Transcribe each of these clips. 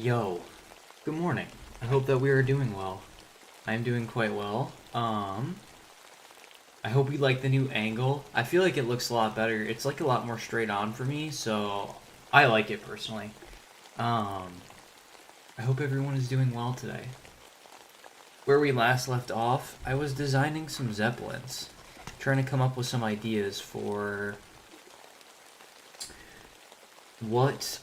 Yo, good morning. I hope that we are doing well. I'm doing quite well. I hope you like the new angle. I feel like it looks a lot better. It's like a lot more straight on for me, so I like it personally. Um, I hope everyone is doing well today. Where we last left off, I was designing some Zeppelins, trying to come up with some ideas for what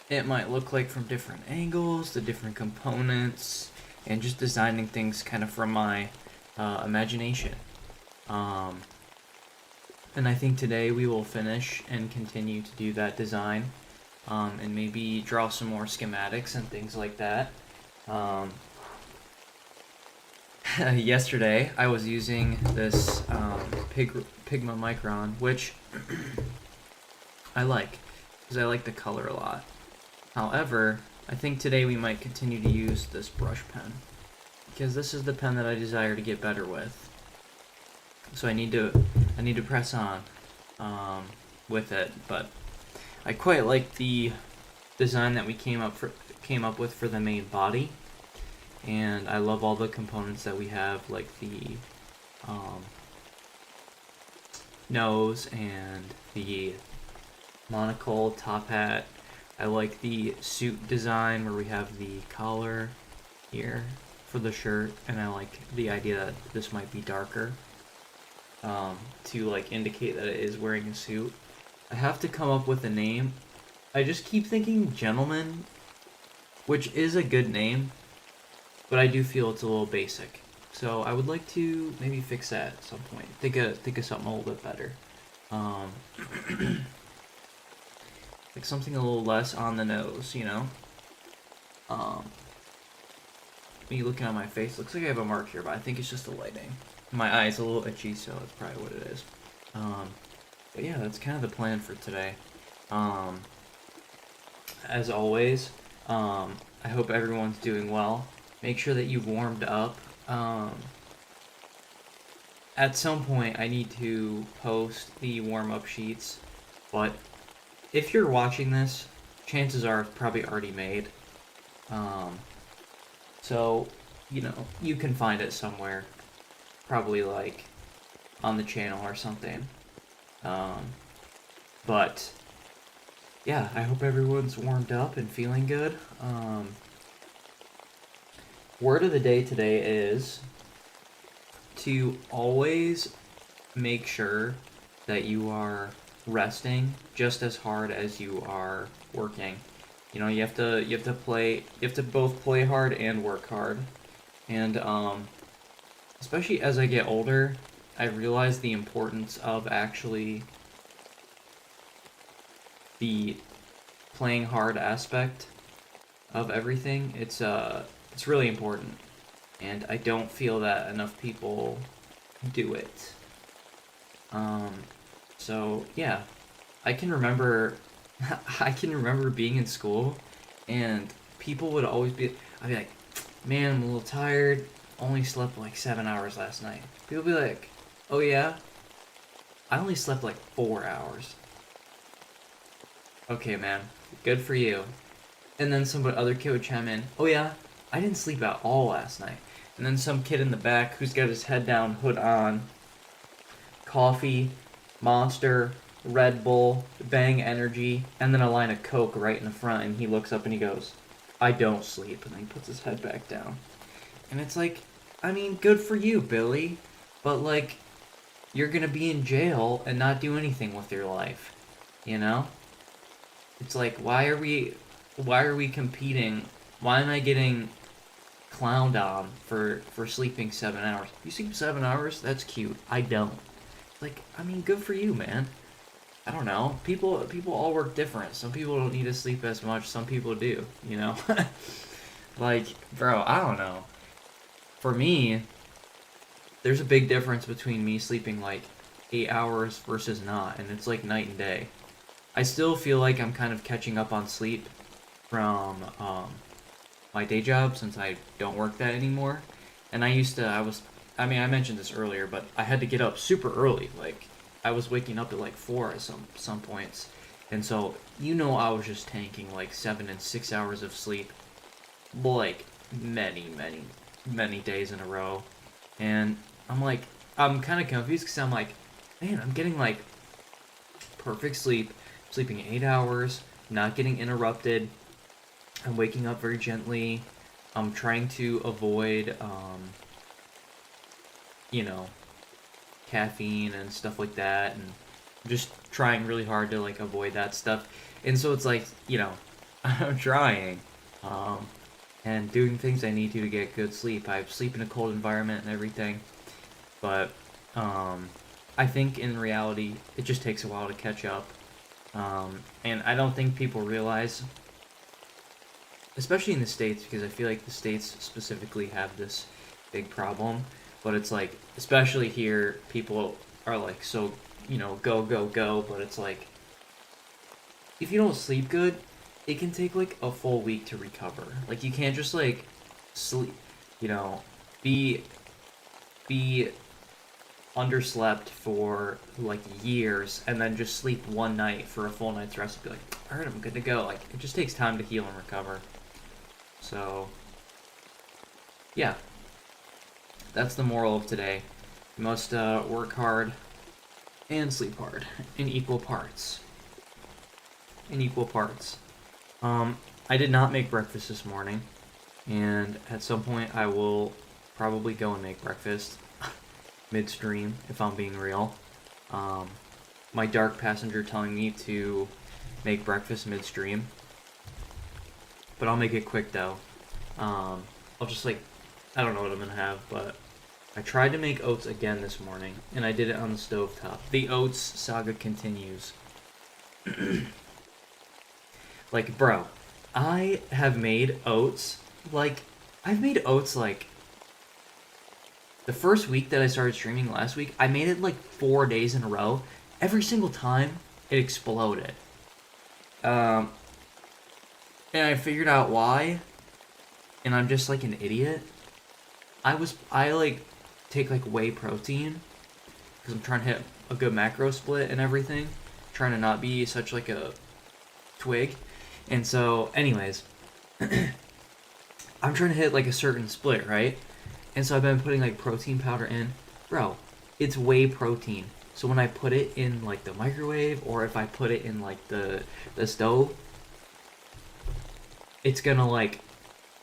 it might look like from different angles, the different components, and just designing things kind of from my imagination. Um, and I think today we will finish and continue to do that design, and maybe draw some more schematics and things like that. Um, Yesterday I was using this Pigma Micron, which I like because I like the color a lot. However, I think today we might continue to use this brush pen because this is the pen that I desire to get better with. So I need to press on with it, but I quite like the design that we came up with for the main body, and I love all the components that we have, like the nose and the monocle, top hat. I like the suit design where we have the collar here for the shirt, and I like the idea that this might be darker to like indicate that it is wearing a suit. I have to come up with a name. I just keep thinking Gentleman, which is a good name, but I do feel it's a little basic. So I would like to maybe fix that at some point. Think of something a little bit better. Um, like something a little less on the nose, you know? Me looking at my face, looks like I have a mark here, but I think it's just the lighting. My eye's a little itchy, so that's probably what it is. But yeah, that's kind of the plan for today. Um, as always, I hope everyone's doing well. Make sure that you've warmed up. At some point, I need to post the warm-up sheets, but if you're watching this, chances are it's probably already made. So, you can find it somewhere, probably like on the channel or something. But yeah, I hope everyone's warmed up and feeling good. Word of the day today is to always make sure that you are resting just as hard as you are working. You have to both play hard and work hard. And especially as I get older, I realize the importance of actually the playing hard aspect of everything. It's really important, and I don't feel that enough people do it. Um, so yeah, I can remember, I can remember being in school, and people would always I'd be like, "Man, I'm a little tired. Only slept like 7 hours last night." People would be like, "Oh yeah, I only slept like 4 hours." Okay, man, good for you. And then some other kid would chime in, "Oh yeah, I didn't sleep at all last night." And then some kid in the back who's got his head down, hood on, coffee, Monster, Red Bull, Bang Energy, and then a line of Coke right in the front, and he looks up and he goes, "I don't sleep," and then he puts his head back down. And it's like, I mean, good for you, Billy, but like, you're gonna be in jail and not do anything with your life, you know? It's like, why are we competing? Why am I getting clowned on for sleeping 7 hours? You sleep 7 hours? That's cute. I don't. Like, I mean, good for you, man. I don't know. People all work different. Some people don't need to sleep as much. Some people do. You know. Like, bro, I don't know. For me, there's a big difference between me sleeping like 8 hours versus not, and it's like night and day. I still feel like I'm kind of catching up on sleep from my day job since I don't work that anymore. And I mentioned this earlier, but I had to get up super early. Like, I was waking up at like 4 at some points. And so, you know, I was just tanking like 7 and 6 hours of sleep, like many days in a row. And I'm like, I'm kind of confused because I'm like, man, I'm getting like perfect sleep, sleeping 8 hours, not getting interrupted. I'm waking up very gently. I'm trying to avoid, you know, caffeine and stuff like that, and just trying really hard to like avoid that stuff. And so it's like, you know, I'm trying, um, and doing things I need to get good sleep. I sleep in a cold environment and everything, but I think in reality it just takes a while to catch up. And I don't think people realize, especially in the States, because I feel like the States specifically have this big problem. But it's like, especially here, people are like, so, you know, go, go, go. But it's like, if you don't sleep good, it can take like a full week to recover. Like, you can't just like sleep, you know, be underslept for like years and then just sleep one night for a full night's rest and be like, alright, I'm good to go. Like, it just takes time to heal and recover. So, yeah, that's the moral of today. You must work hard and sleep hard in equal parts. In equal parts. I did not make breakfast this morning, and at some point I will probably go and make breakfast midstream, if I'm being real. My dark passenger telling me to make breakfast midstream, but I'll make it quick though. I'll just like, I don't know what I'm gonna have, but I tried to make oats again this morning, and I did it on the stovetop. The oats saga continues. Like, bro, I have made oats, like, I've made oats, like, the first week that I started streaming last week, I made it, like, 4 days in a row. Every single time, it exploded. And I figured out why, and I'm just, like, an idiot. I like, take, like, whey protein, because I'm trying to hit a good macro split and everything. Trying to not be such, like, a twig. And so, anyways, I'm trying to hit like a certain split, right? And so I've been putting like protein powder in. Bro, it's whey protein. So when I put it in like the microwave or if I put it in like the stove, it's gonna like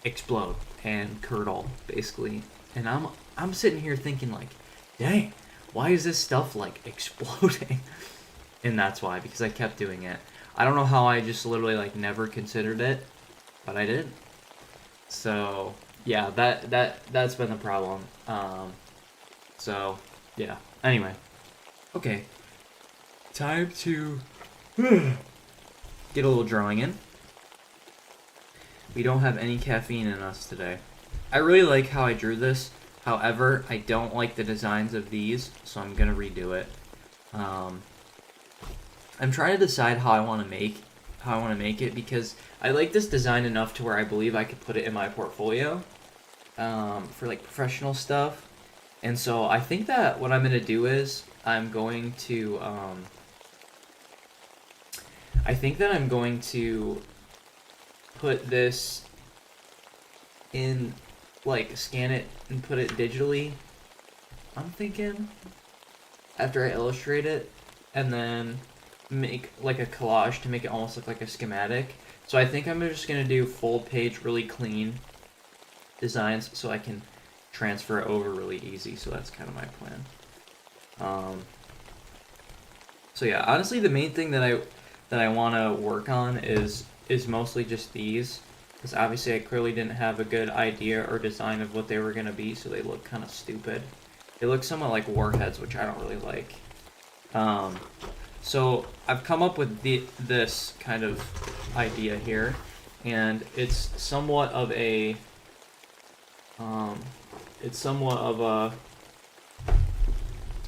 explode and curdle basically. And I'm sitting here thinking like, dang, why is this stuff like exploding? And that's why, because I kept doing it. I don't know how I just literally like never considered it, but I did. So yeah, that's been the problem. So yeah. Anyway, okay, time to get a little drawing in. We don't have any caffeine in us today. I really like how I drew this. However, I don't like the designs of these, so I'm gonna redo it. I'm trying to decide how I want to make it because I like this design enough to where I believe I could put it in my portfolio for like professional stuff. And so I think that what I'm gonna do is I'm going to put this in, like, scan it and put it digitally. I'm thinking after I illustrate it, and then make like a collage to make it almost look like a schematic. So I think I'm just gonna do full page, really clean designs so I can transfer it over really easy. So that's kind of my plan. So yeah, honestly, the main thing that I want to work on is mostly just these, because obviously I clearly didn't have a good idea or design of what they were gonna be, so they look kind of stupid. They look somewhat like warheads, which I don't really like. So I've come up with this kind of idea here, and it's somewhat of a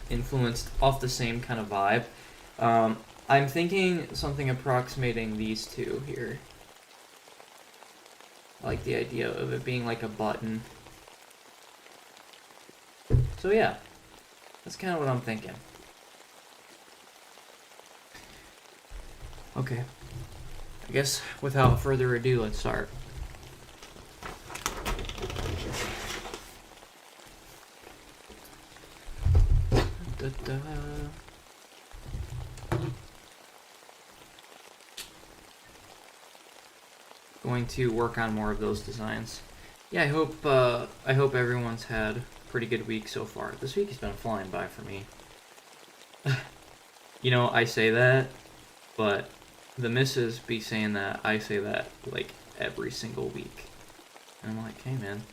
influenced off the same kind of vibe. I'm thinking something approximating these two here. I like the idea of it being like a button. So yeah, that's kind of what I'm thinking. Okay. I guess without further ado, let's start. Da, da. Going to work on more of those designs. Yeah, I hope everyone's had a pretty good week so far. This week has been flying by for me. You know, I say that, but the missus be saying that I say that like every single week. And I'm like, hey man,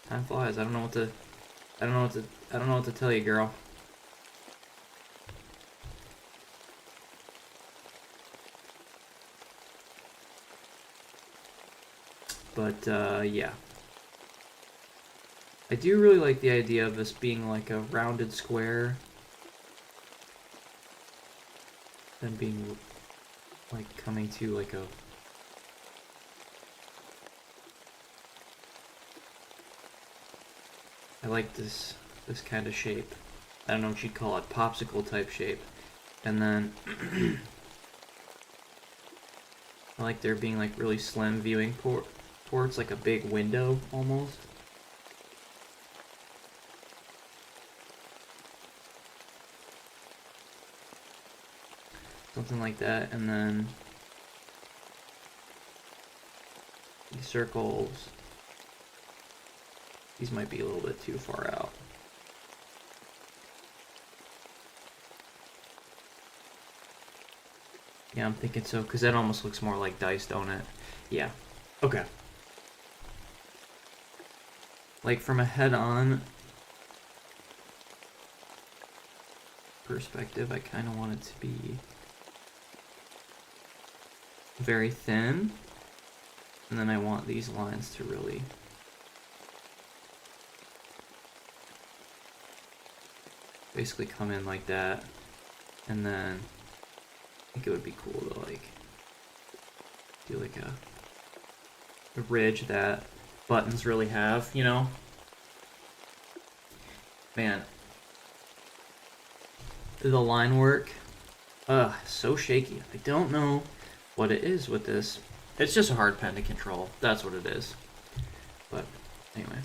time flies. I don't know what to tell you, girl. But yeah. I do really like the idea of this being like a rounded square. Then being like coming to like a I like this kind of shape. I don't know what you'd call it, popsicle type shape. And then I like there being like really slim viewing ports, like a big window almost. Something like that, and then these circles. These might be a little bit too far out. Yeah, I'm thinking so, because that almost looks more like dice, don't it? Yeah. Okay. Like from a head-on perspective, I kind of want it to be very thin. And then I want these lines to really basically come in like that. And then I think it would be cool to like do like a ridge that buttons really have, you know? Man. The line work. So shaky. I don't know what it is with this. It's just a hard pen to control. That's what it is. But anyway.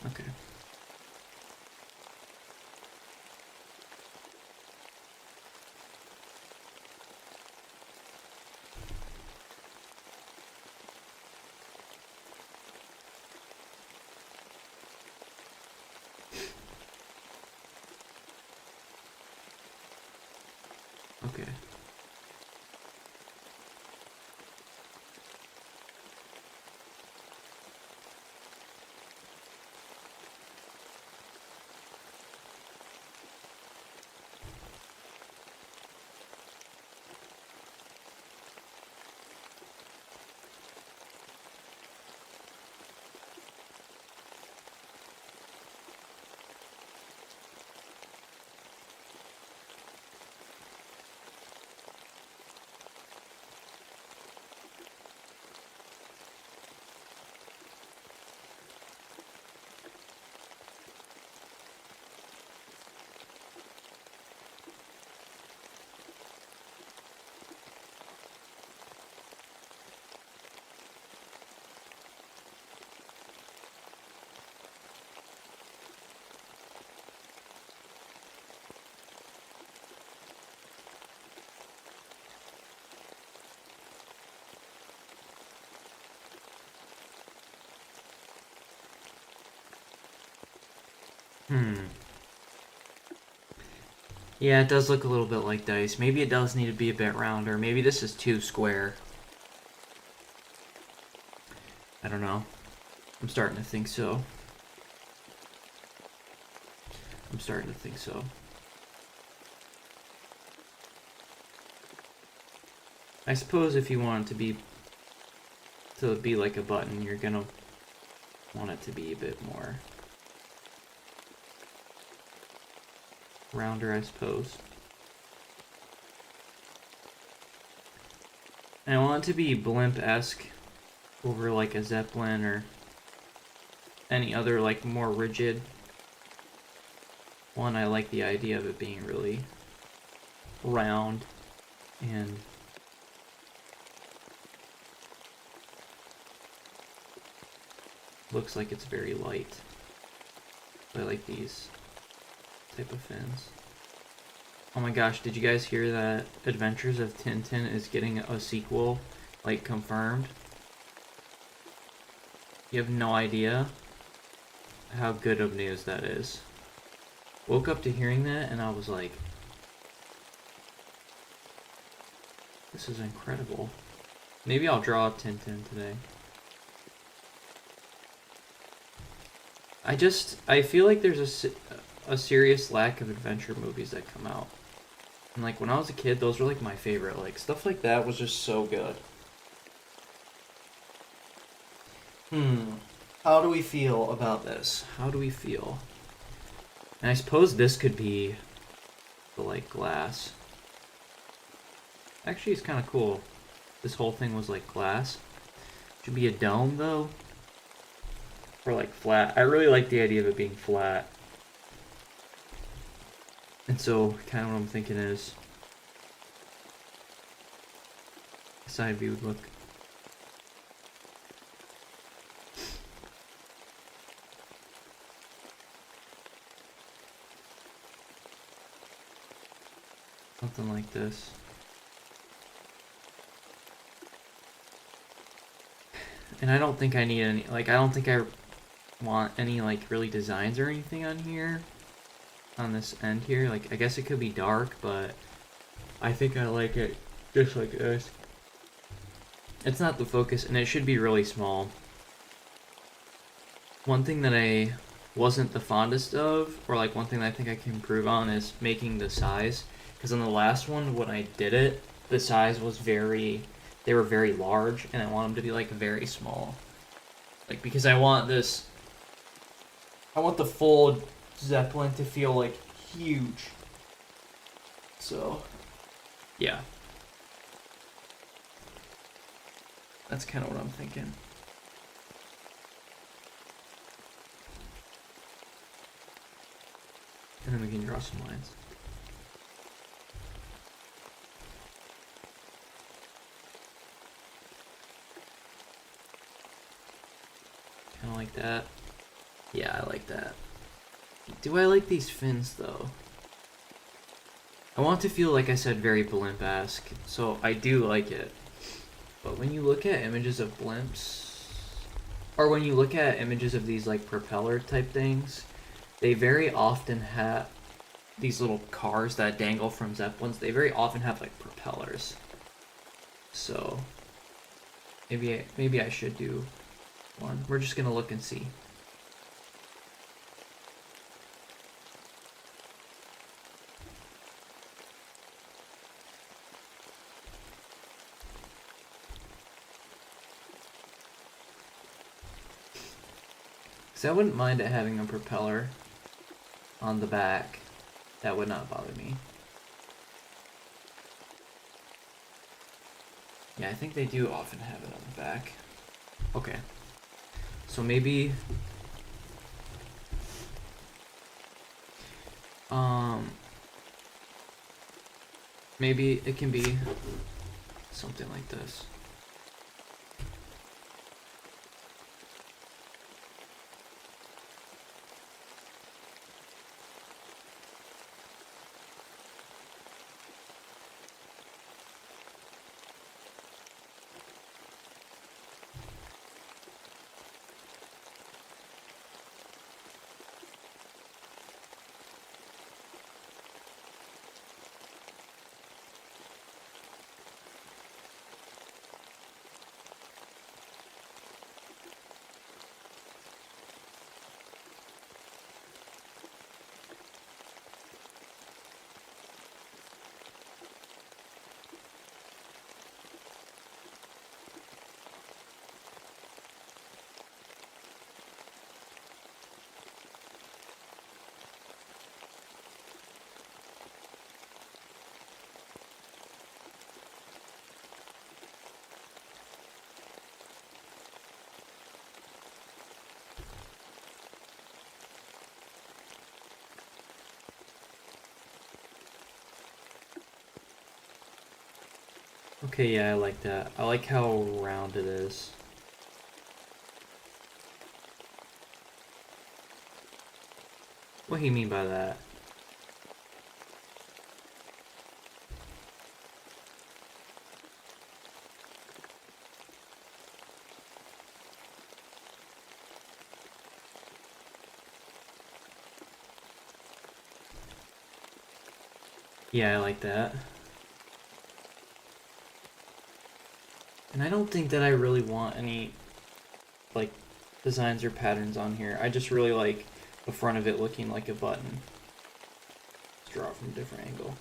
Okay. Okay. Yeah, it does look a little bit like dice. Maybe it does need to be a bit rounder. Maybe this is too square. I don't know. I'm starting to think so. I suppose if you want it to be like a button, you're gonna want it to be a bit more rounder, I suppose. And I want it to be blimp-esque over like a Zeppelin or any other like more rigid one, I like the idea of it being really round and looks like it's very light. I like these type of fins. Oh my gosh, did you guys hear that Adventures of Tintin is getting a sequel, like, confirmed? You have no idea how good of news that is. Woke up to hearing that and I was like, this is incredible. Maybe I'll draw Tintin today. I feel like there's a serious lack of adventure movies that come out. And like when I was a kid, those were like my favorite. Like stuff like that was just so good. How do we feel about this? How do we feel? And I suppose this could be the like glass. Actually, it's kind of cool. This whole thing was like glass. Should be a dome though. Or like flat. I really like the idea of it being flat. And so, kind of what I'm thinking is, side view would look. Something like this. And I don't think I need any, like, I don't think I want any, like, really designs or anything on here. On this end here. Like, I guess it could be dark, but I think I like it just like this. It's not the focus, and it should be really small. One thing that I wasn't the fondest of, or like one thing that I think I can improve on, is making the size. Because on the last one, when I did it, the size was they were very large, and I want them to be like very small. Like, because I want the full Zeppelin to feel like huge. So, yeah. That's kind of what I'm thinking. And then we can draw some lines. Kind of like that. Yeah, I like that. Do I like these fins, though? I want to feel, like I said, very blimp-esque, so I do like it. But when you look at images of blimps, or when you look at images of these, like, propeller-type things, they very often have these little cars that dangle from Zeppelins. They very often have, like, propellers. So, maybe I should do one. We're just gonna look and see. Because I wouldn't mind it having a propeller on the back. That would not bother me. Yeah, I think they do often have it on the back. Okay. So maybe... maybe it can be something like this. Okay, yeah, I like that. I like how round it is. What do you mean by that? Yeah, I like that. And I don't think that I really want any, like, designs or patterns on here. I just really like the front of it looking like a button. Let's draw it from a different angle.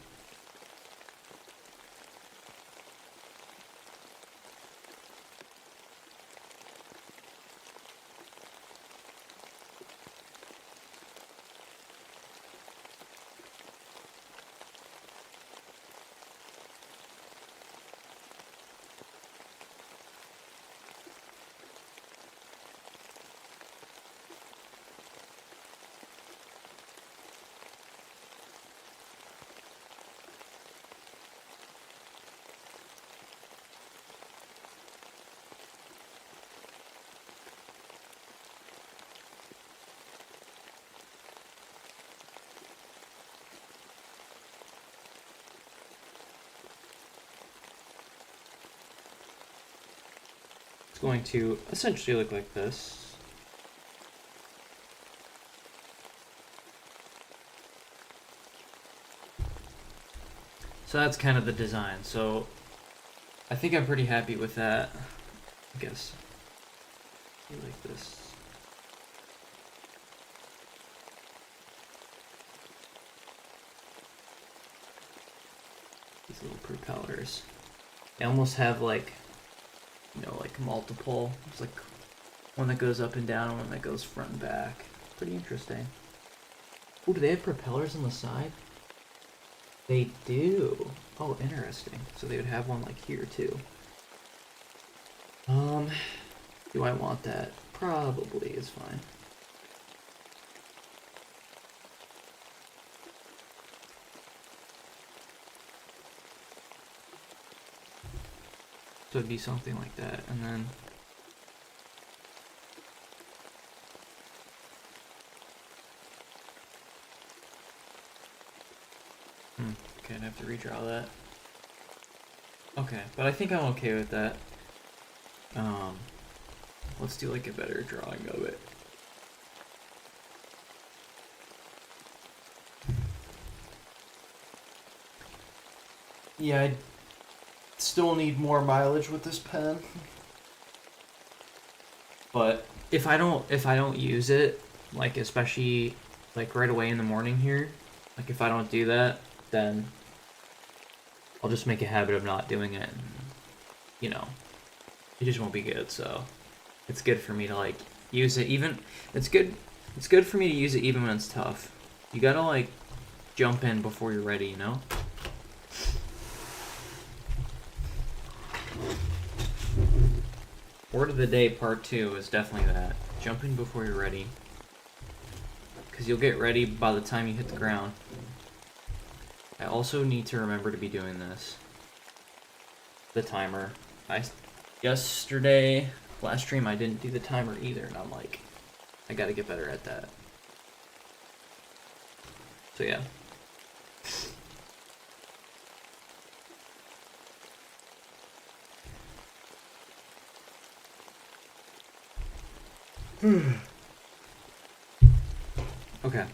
It's going to essentially look like this. So that's kind of the design. So I think I'm pretty happy with that. I guess. Like this. These little propellers. They almost have like, you know, like multiple. It's like one that goes up and down, one that goes front and back. Pretty interesting. Oh, do they have propellers on the side? They do. Oh, interesting. So they would have one like here too. Do I want that? Probably is fine. So it'd be something like that, and then okay, I'd have to redraw that. Okay, but I think I'm okay with that. Let's do like a better drawing of it. Yeah, I still need more mileage with this pen. But if I don't use it, like especially like right away in the morning here, like if I don't do that, then I'll just make a habit of not doing it, and, you know, it just won't be good. So it's good for me to like use it even. It's good for me to use it even when it's tough. You gotta like jump in before you're ready, you know? Word of the day part 2 is definitely that. Jumping before you're ready. Because you'll get ready by the time you hit the ground. I also need to remember to be doing this. The timer. Yesterday, last stream, I didn't do the timer either, and I'm like, I gotta get better at that. So yeah. Okay.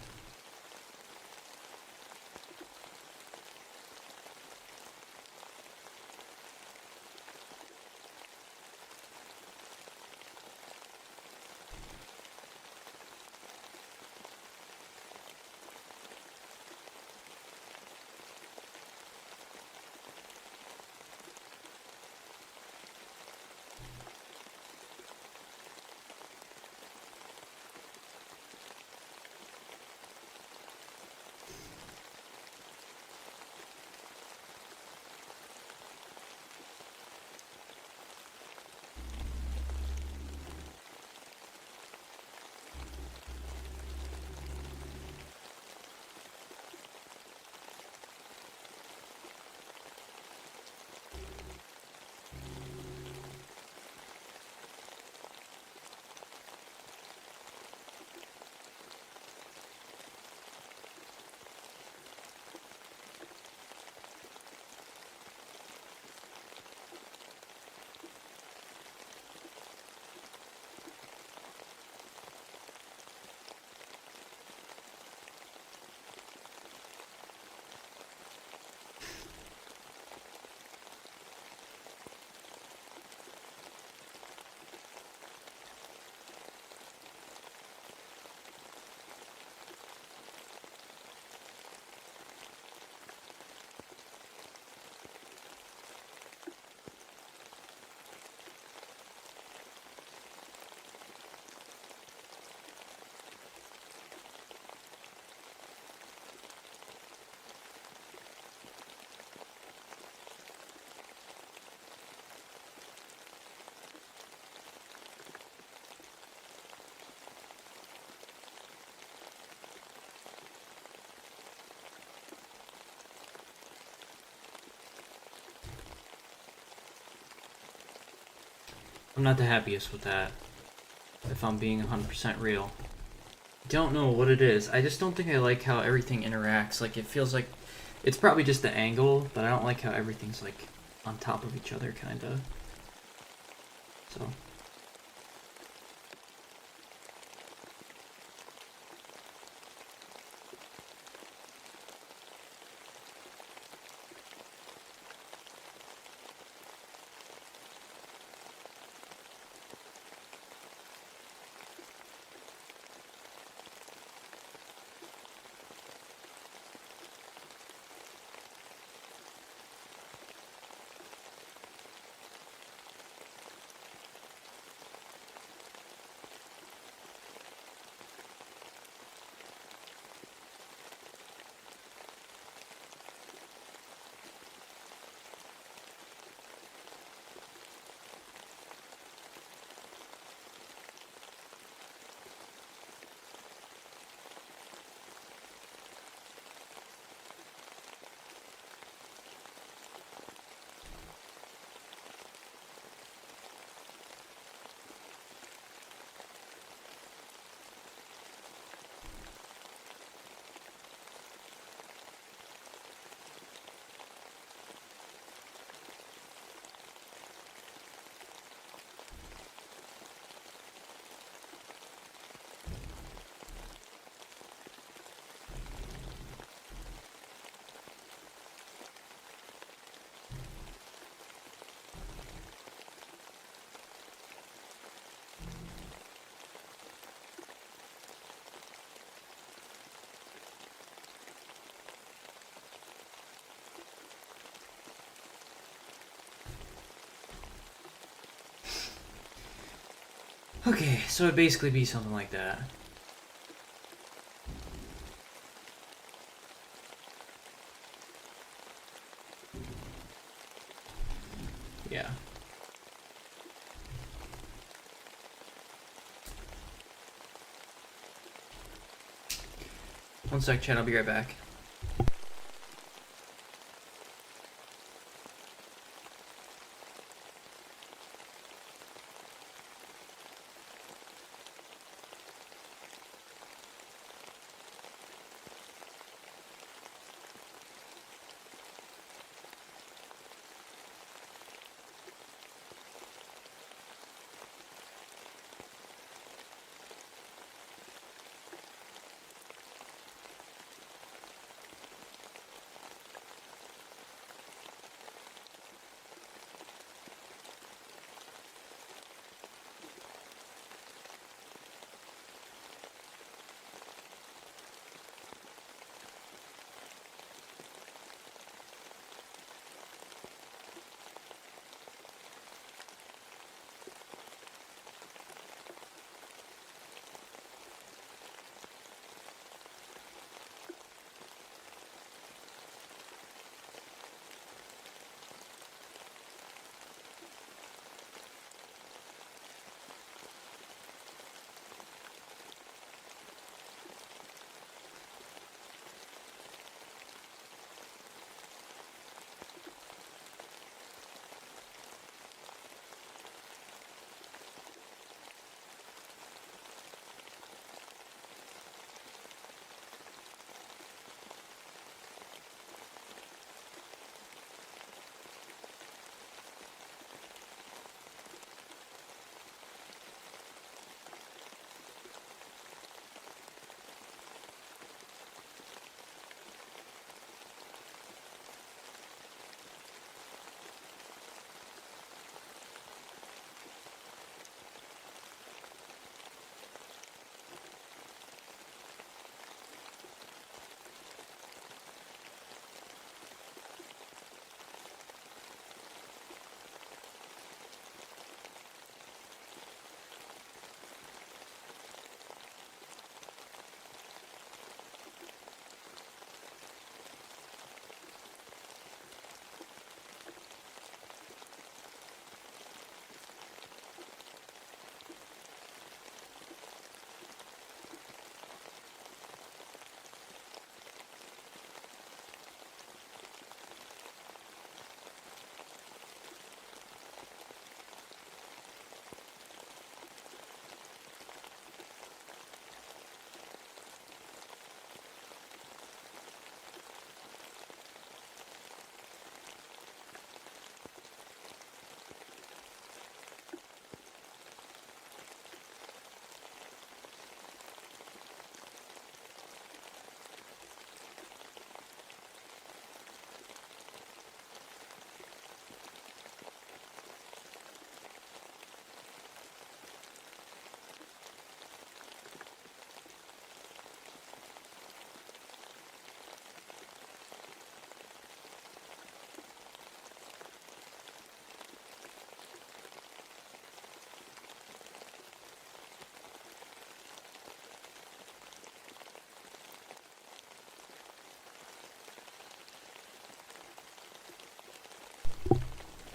I'm not the happiest with that, if I'm being 100% real. Don't know what it is. I just don't think I like how everything interacts. Like, it feels like it's probably just the angle, but I don't like how everything's like on top of each other, kind of. So. Okay, so it'd basically be something like that. Yeah. One sec, chat, I'll be right back.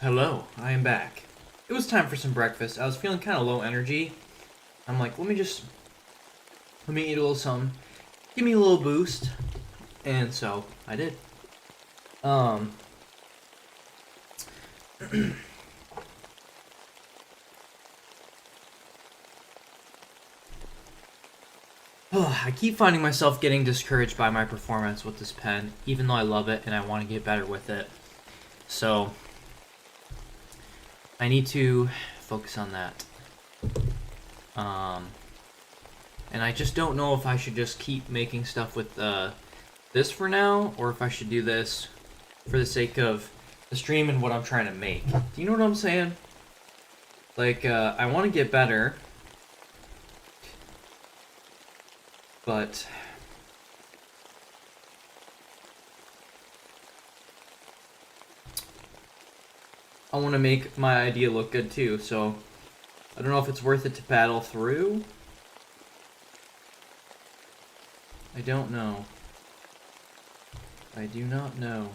Hello, I am back. It was time for some breakfast. I was feeling kind of low energy. I'm like, let me eat a little something. Give me a little boost. And so, I did. Um, I keep finding myself getting discouraged by my performance with this pen, even though I love it and I want to get better with it. So, I need to focus on that. And I just don't know if I should just keep making stuff with this for now, or if I should do this for the sake of the stream and what I'm trying to make. Do you know what I'm saying? Like, I want to get better, but I want to make my idea look good too, so I don't know if it's worth it to battle through. I don't know. I do not know.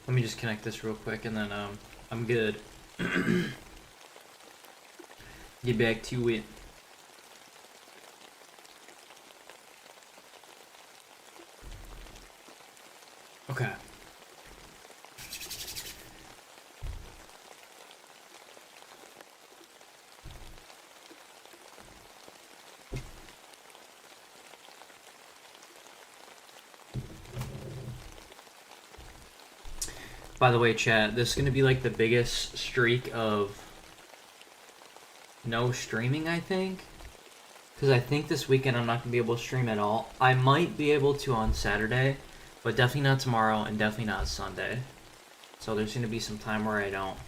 Let me just connect this real quick and then I'm good. Get back to it. Okay. By the way, chat, this is going to be like the biggest streak of no streaming, I think. Because I think this weekend I'm not going to be able to stream at all. I might be able to on Saturday, but definitely not tomorrow and definitely not Sunday. So there's going to be some time where I don't.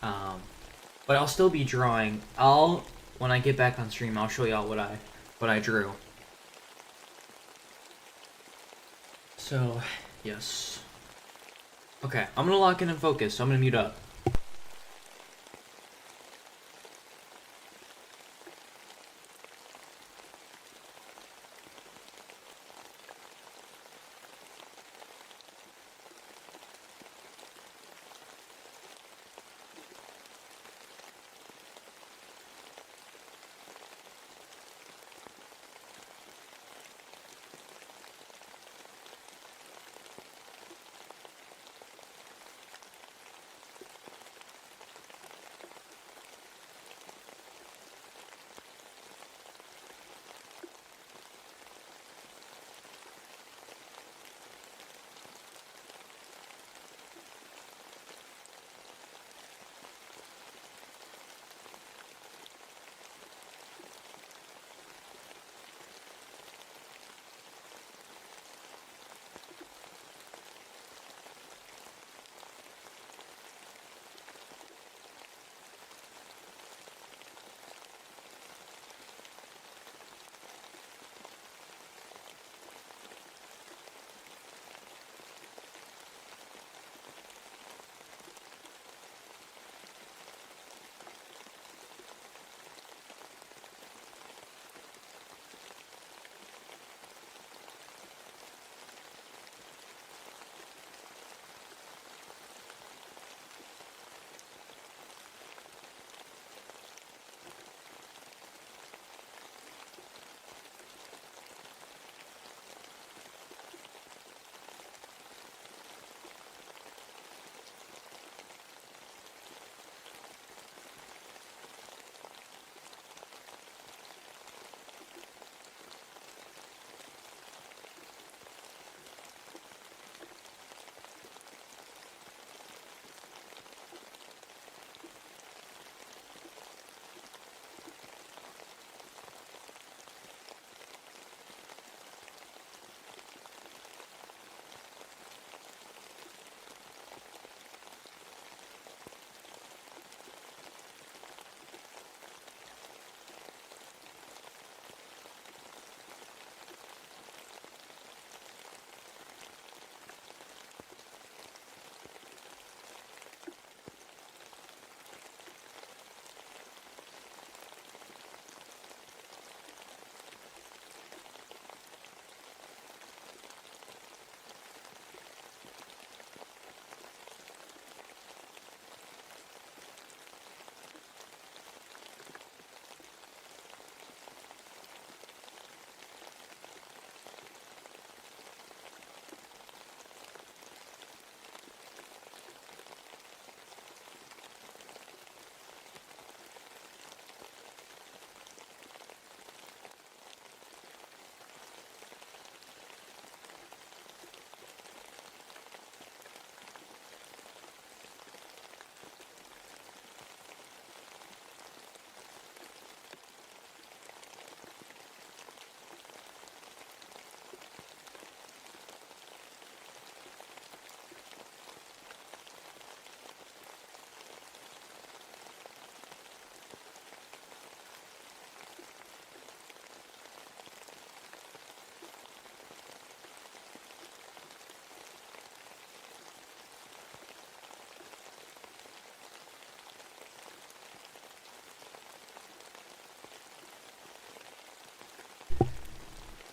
But I'll still be drawing. When I get back on stream, I'll show y'all what I drew. So, yes. Okay, I'm gonna lock in and focus, so I'm gonna mute up.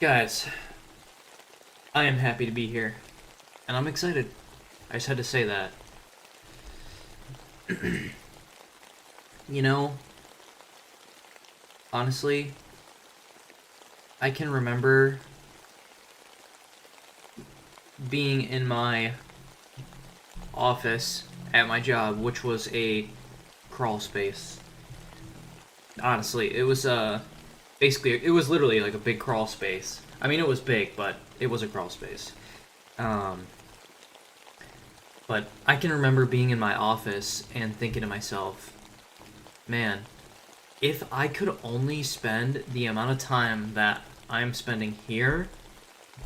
Guys, I am happy to be here, and I'm excited. I just had to say that. You know, honestly, I can remember being in my office at my job, which was a crawl space. Honestly, it was basically it was literally like a big crawl space. I mean, it was big, but it was a crawl space. Um, but I can remember being in my office and thinking to myself, man, if I could only spend the amount of time that I'm spending here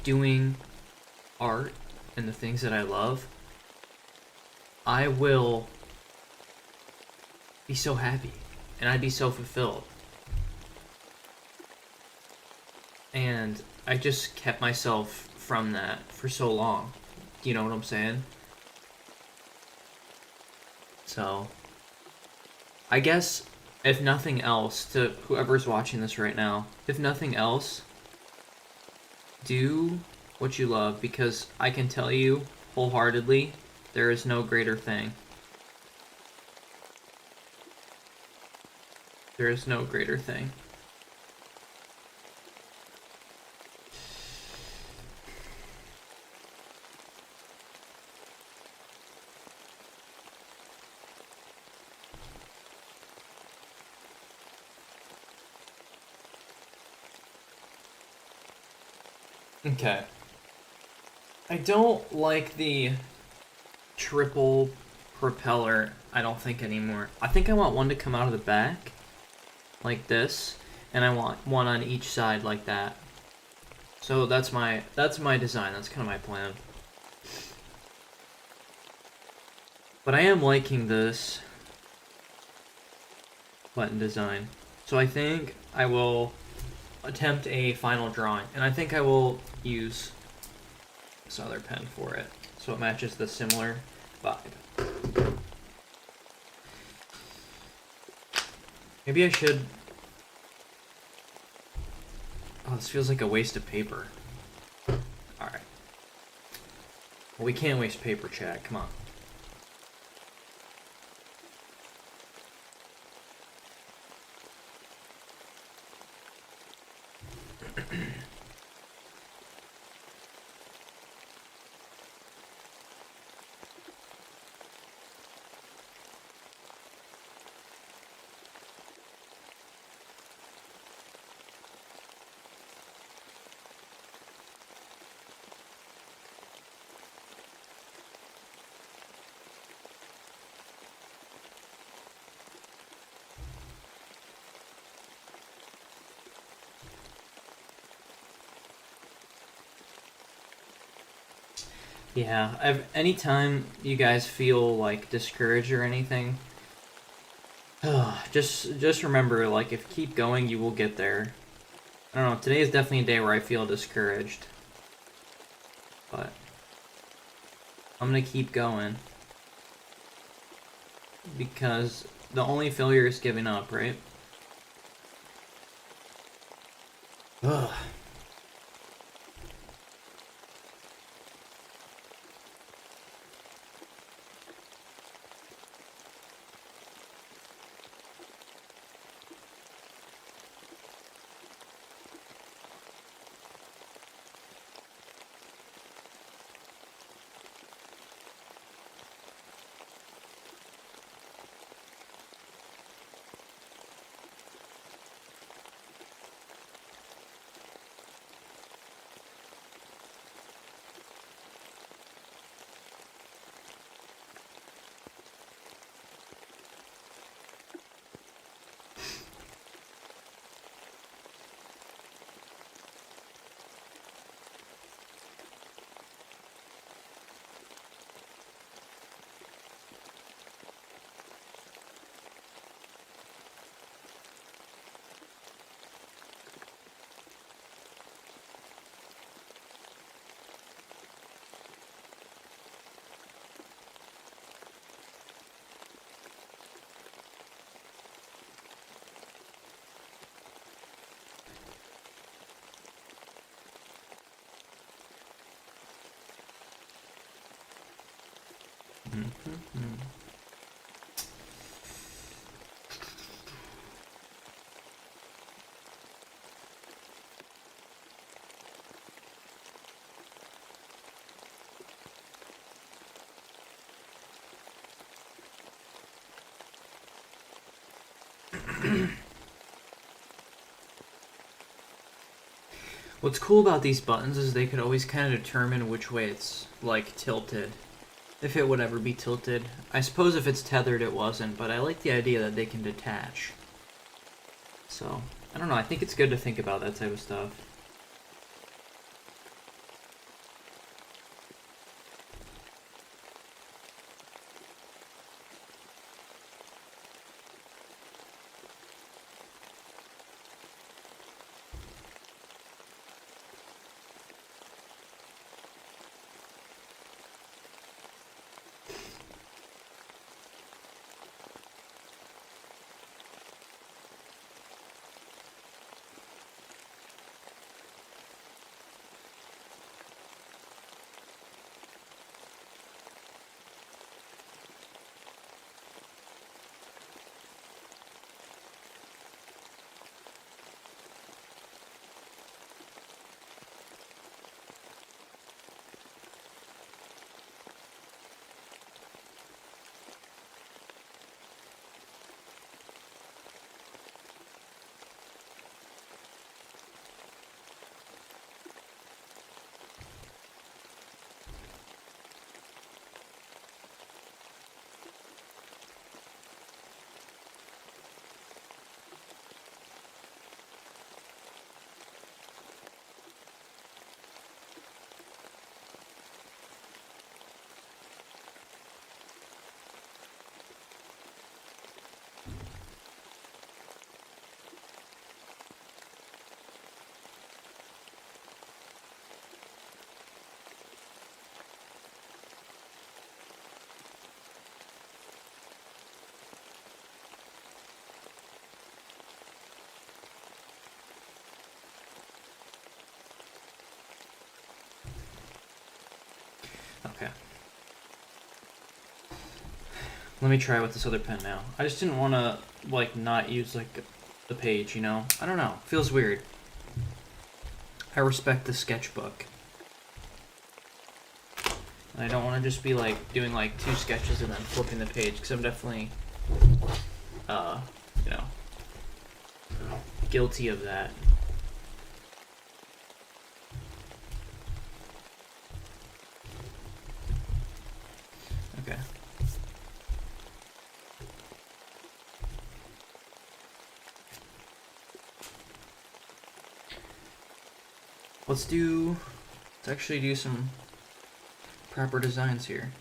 doing art and the things that I love, I will be so happy and I'd be so fulfilled. And I just kept myself from that for so long. Do you know what I'm saying? So, I guess, if nothing else, to whoever's watching this right now, if nothing else, do what you love, because I can tell you wholeheartedly, there is no greater thing. There is no greater thing. Okay. I don't like the triple propeller, I don't think, anymore. I think I want one to come out of the back, like this, and I want one on each side like that. So that's my design, that's kind of my plan. But I am liking this button design. So I think I will attempt a final drawing, and I think I will use this other pen for it, so it matches the similar vibe. Maybe I should... Oh, this feels like a waste of paper. Alright. Well, we can't waste paper, chat. Come on. Yeah, anytime you guys feel like discouraged or anything, just remember, like, if you keep going, you will get there. I don't know, today is definitely a day where I feel discouraged. But I'm gonna keep going. Because the only failure is giving up, right? Ugh. What's cool about these buttons is they could always kind of determine which way it's, like, tilted. If it would ever be tilted. I suppose if it's tethered it wasn't, but I like the idea that they can detach. So, I don't know, I think it's good to think about that type of stuff. Okay. Let me try with this other pen now. I just didn't want to, like, not use, like, the page, you know? I don't know. Feels weird. I respect the sketchbook. And I don't want to just be, like, doing, like, 2 sketches and then flipping the page, because I'm definitely, you know, guilty of that. Okay. Let's actually do some proper designs here.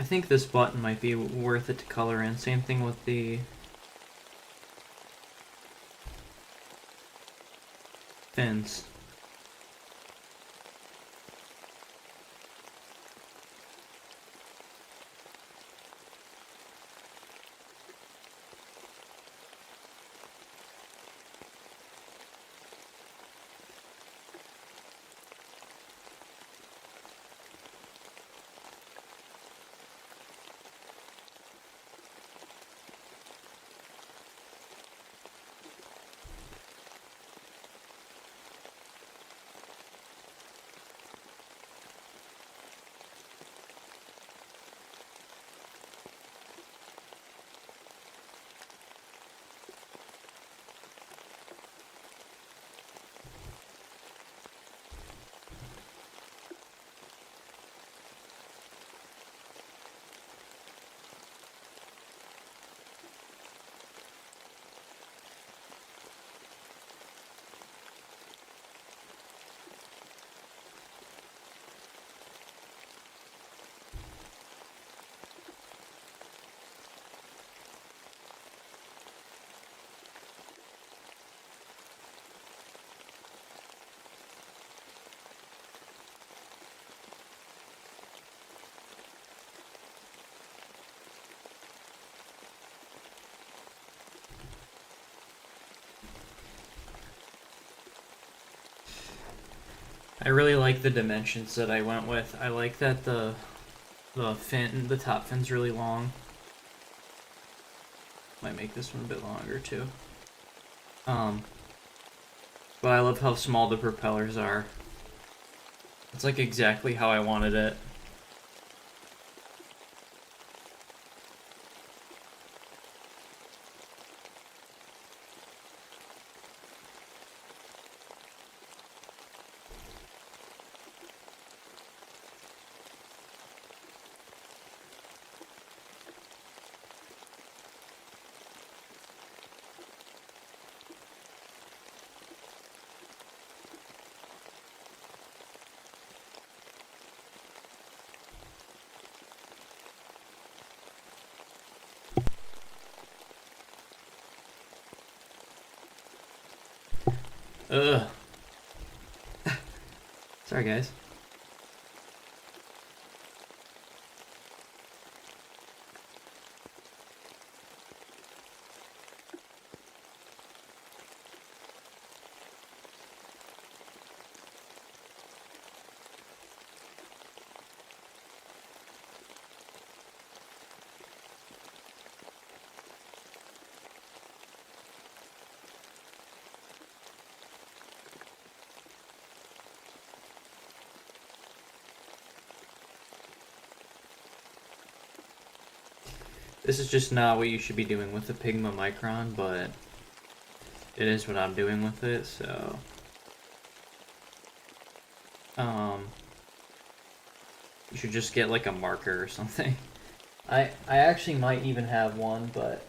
I think this button might be worth it to color in. Same thing with the fins. I really like the dimensions that I went with. I like that the top fin's really long. Might make this one a bit longer too. But I love how small the propellers are. It's like exactly how I wanted it. Ugh. Sorry, guys. This is just not what you should be doing with the Pigma Micron, but it is what I'm doing with it, so... You should just get like a marker or something. I actually might even have one, but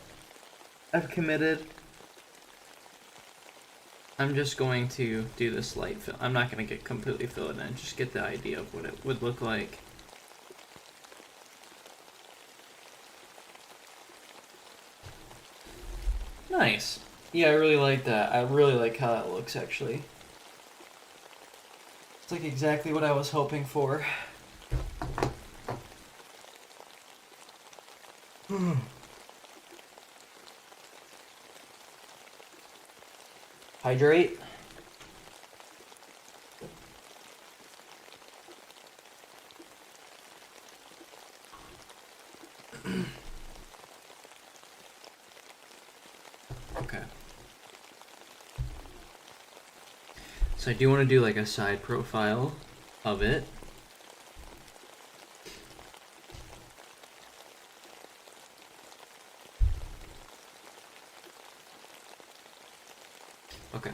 I've committed. I'm just going to do this light fill. I'm not going to get completely filled in, just get the idea of what it would look like. Nice. Yeah, I really like that. I really like how that looks, actually. It's like exactly what I was hoping for. Hydrate. Okay. So I do want to do like a side profile of it. Okay.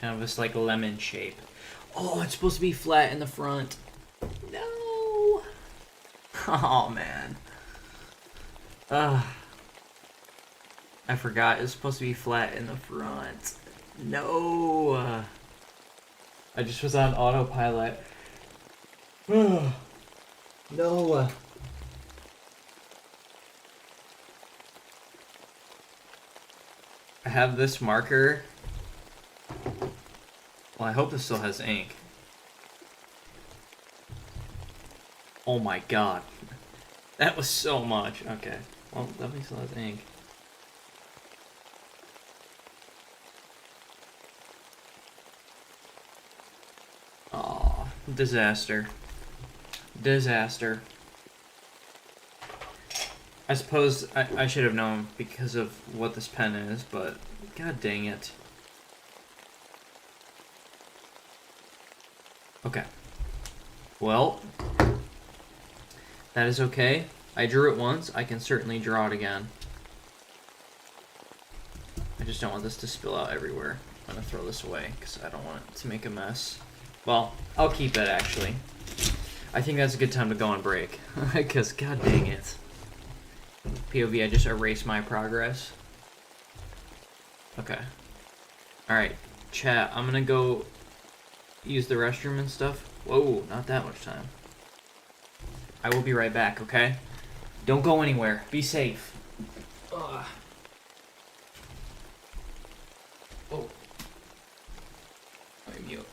Kind of this like lemon shape. Oh, it's supposed to be flat in the front. No. Oh man. Ugh. I forgot it's supposed to be flat in the front. No. I just was on autopilot. No. I have this marker. Well, I hope this still has ink. Oh my god. That was so much. Okay. Well, definitely still has ink. Aw, disaster. Disaster. I suppose I should have known because of what this pen is, but god dang it. Okay. Well, that is okay. I drew it once. I can certainly draw it again. I just don't want this to spill out everywhere. I'm gonna throw this away because I don't want it to make a mess. Well, I'll keep it actually. I think that's a good time to go on break because god dang it. POV, I just erased my progress. Okay. Alright, chat, I'm gonna go use the restroom and stuff. Whoa, not that much time. I will be right back, okay? Don't go anywhere. Be safe. Ugh. Oh. Let me mute.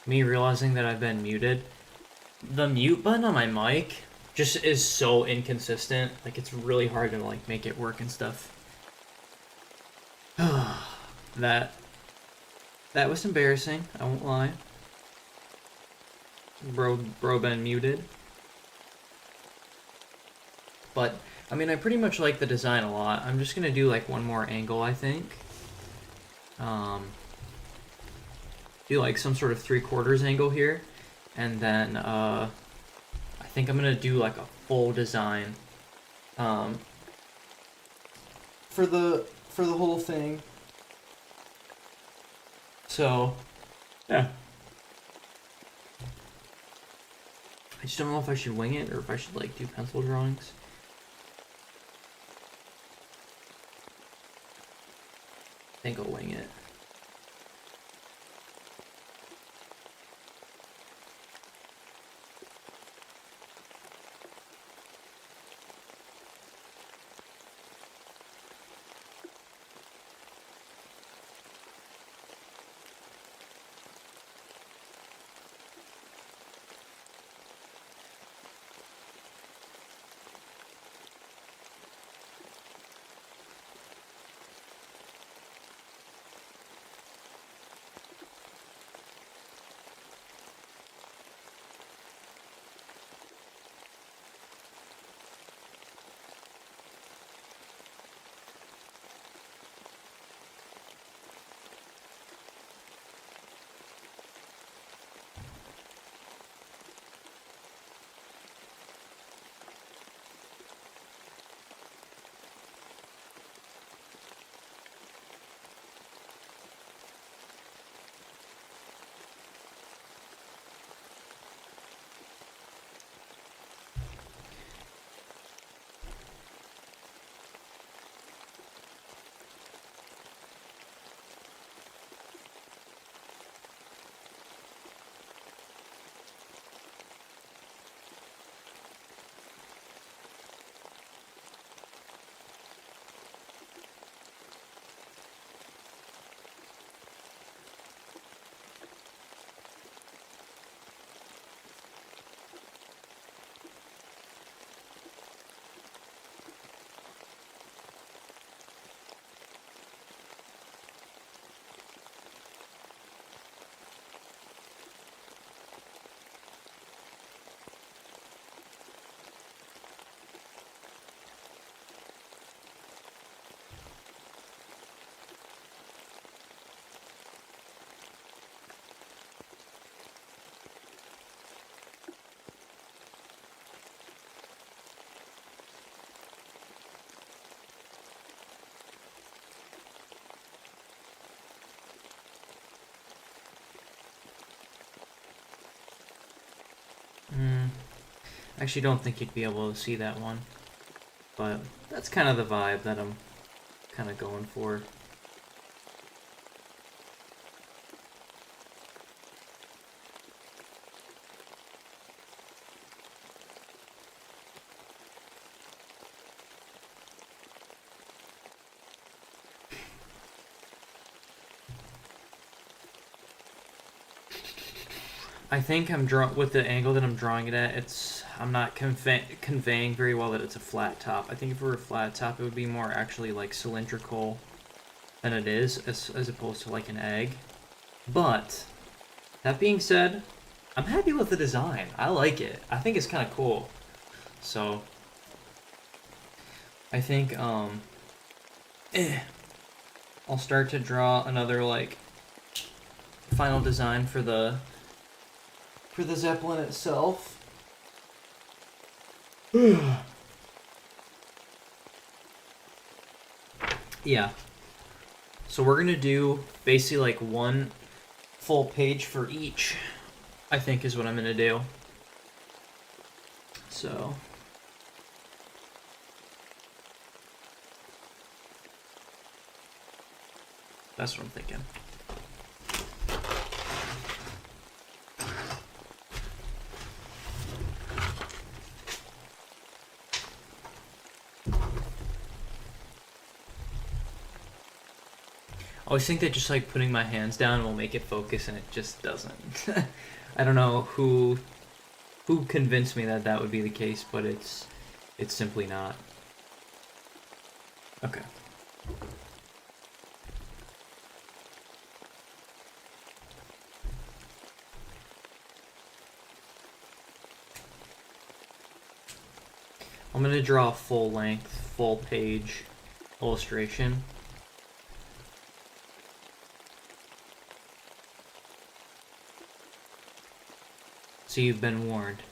me realizing that I've been muted. The mute button on my mic just is so inconsistent. Like, it's really hard to, like, make it work and stuff. That was embarrassing, I won't lie. Bro been muted. But, I mean, I pretty much like the design a lot. I'm just gonna do, like, one more angle, I think. Do, like, some sort of 3/4 angle here. And then, I think I'm gonna do, like, a full design. For the whole thing. So, yeah. I just don't know if I should wing it or if I should, like, do pencil drawings. I think I'll wing it. I actually don't think you'd be able to see that one. But that's kind of the vibe that I'm kind of going for. I think I'm with the angle that I'm drawing it at, I'm not conveying very well that it's a flat top. I think if it were a flat top, it would be more actually like cylindrical than it is, as opposed to like an egg. But, that being said, I'm happy with the design. I like it. I think it's kind of cool. So, I think, I'll start to draw another, like, final design for the Zeppelin itself. Yeah. So we're gonna do basically like one full page for each, I think is what I'm gonna do. So that's what I'm thinking. I always think that just like putting my hands down will make it focus, and it just doesn't. I don't know who convinced me that that would be the case, but it's simply not. Okay. I'm gonna draw a full length, full page illustration. So you've been warned.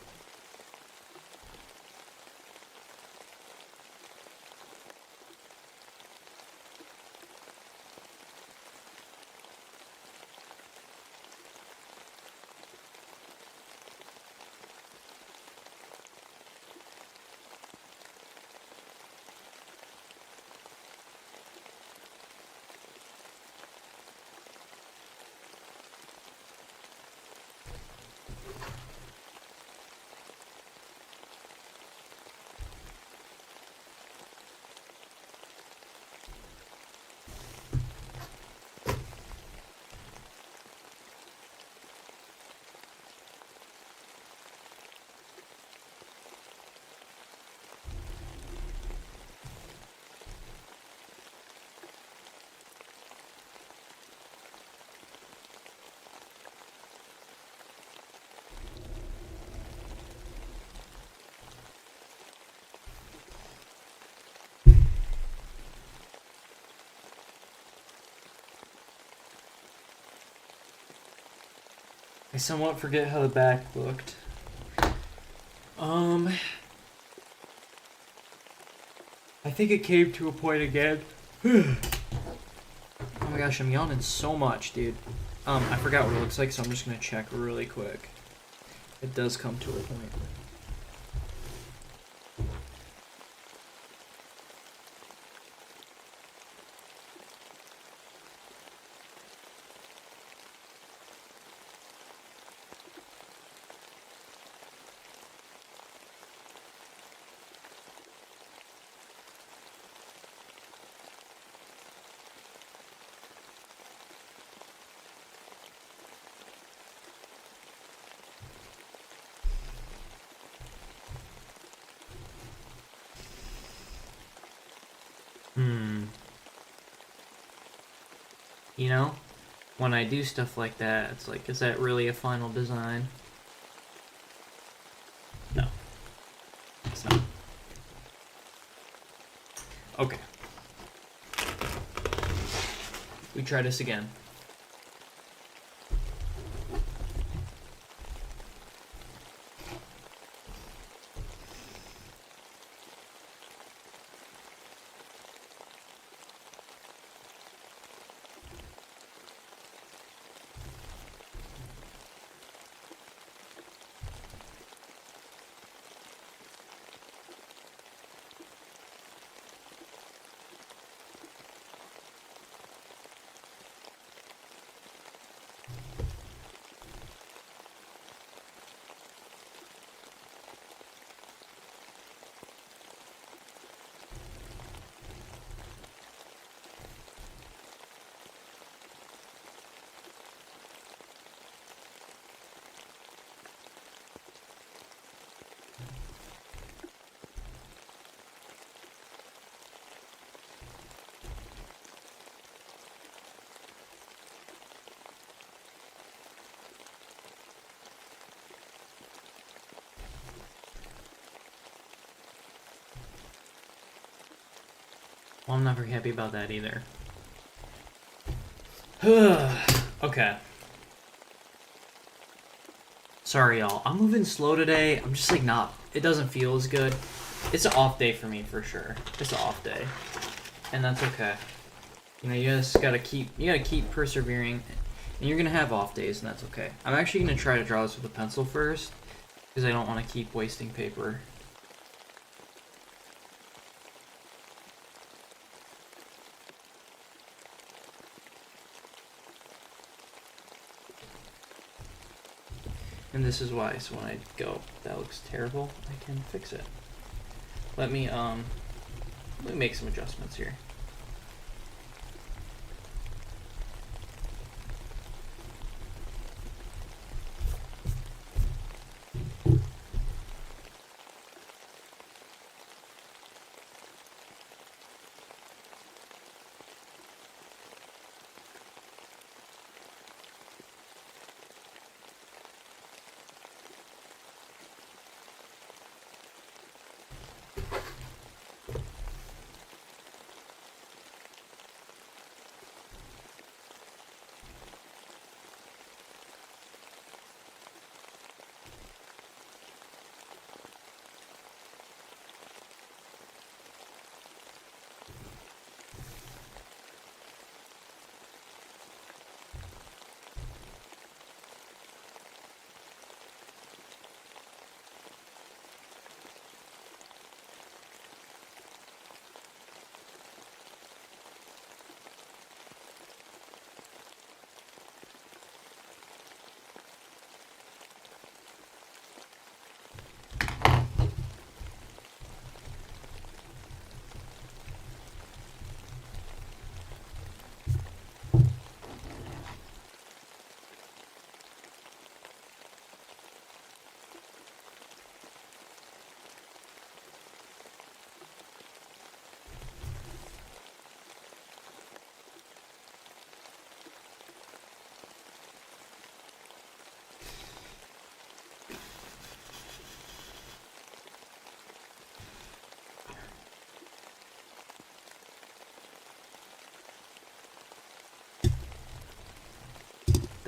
I somewhat forget how the back looked. I think it came to a point again. Oh my gosh, I'm yawning so much, dude. I forgot what it looks like, so I'm just gonna check really quick. It does come to a point. You know, when I do stuff like that, it's like, is that really a final design? No. It's not. Okay. We try this again. Well, I'm not very happy about that either. Okay. Sorry, y'all. I'm moving slow today. I'm just like not. It doesn't feel as good. It's an off day for me for sure. It's an off day, and that's okay. You know, you just gotta keep persevering, and you're gonna have off days, and that's okay. I'm actually gonna try to draw this with a pencil first, because I don't want to keep wasting paper. And this is why, so when I go, that looks terrible, I can fix it. Let me make some adjustments here.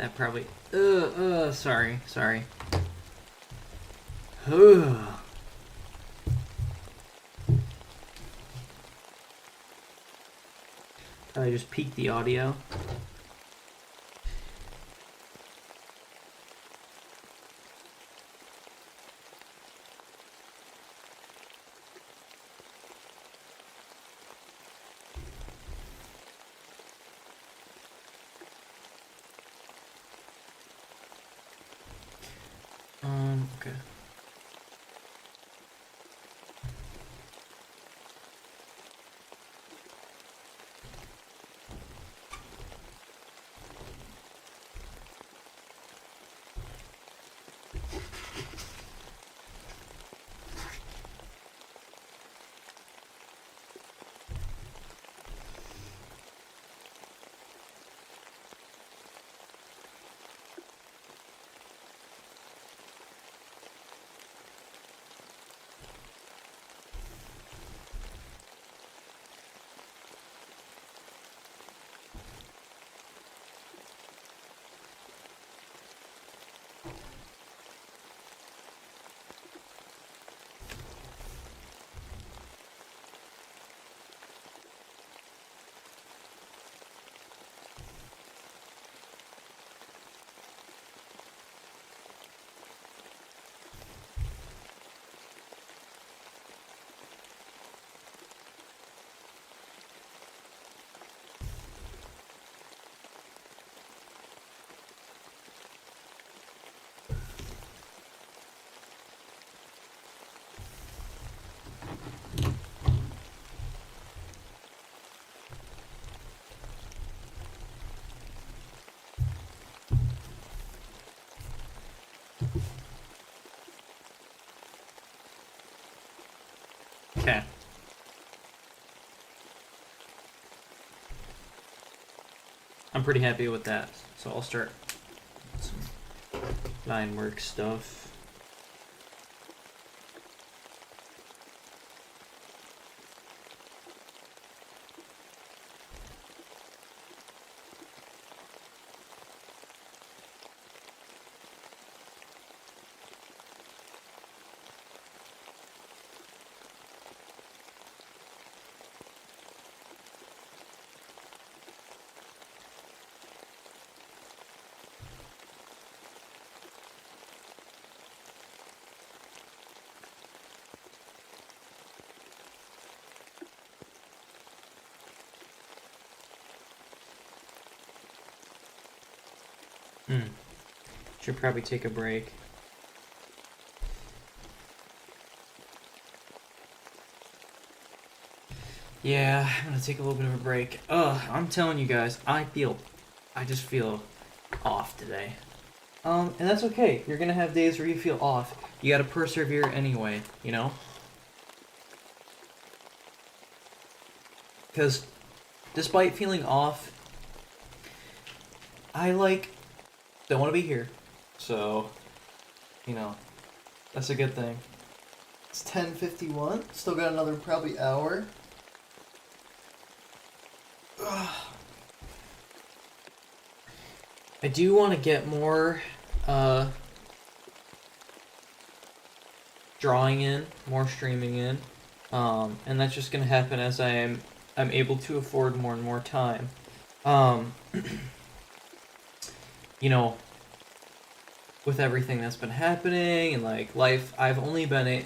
That probably... sorry. Ugh. I just peaked the audio. Okay. Okay. I'm pretty happy with that, so I'll start some line work stuff. Should probably take a break. Yeah, I'm gonna take a little bit of a break. I'm telling you guys, I just feel off today. And that's okay. You're gonna have days where you feel off. You gotta persevere anyway, you know? Because despite feeling off, I don't want to be here. So, that's a good thing. It's 10:51. Still got another probably hour. I do want to get more drawing in, more streaming in, and that's just gonna happen as I'm able to afford more and more time. With everything that's been happening and life, I've only been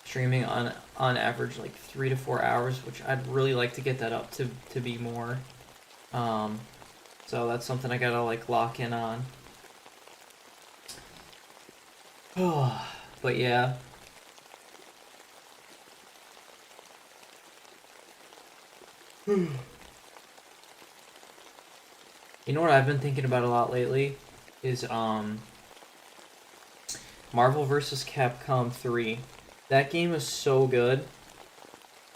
streaming on average 3 to 4 hours, which I'd really like to get that up to be more. So that's something I gotta lock in on. But yeah. You know what I've been thinking about a lot lately is Marvel vs. Capcom 3. That game is so good.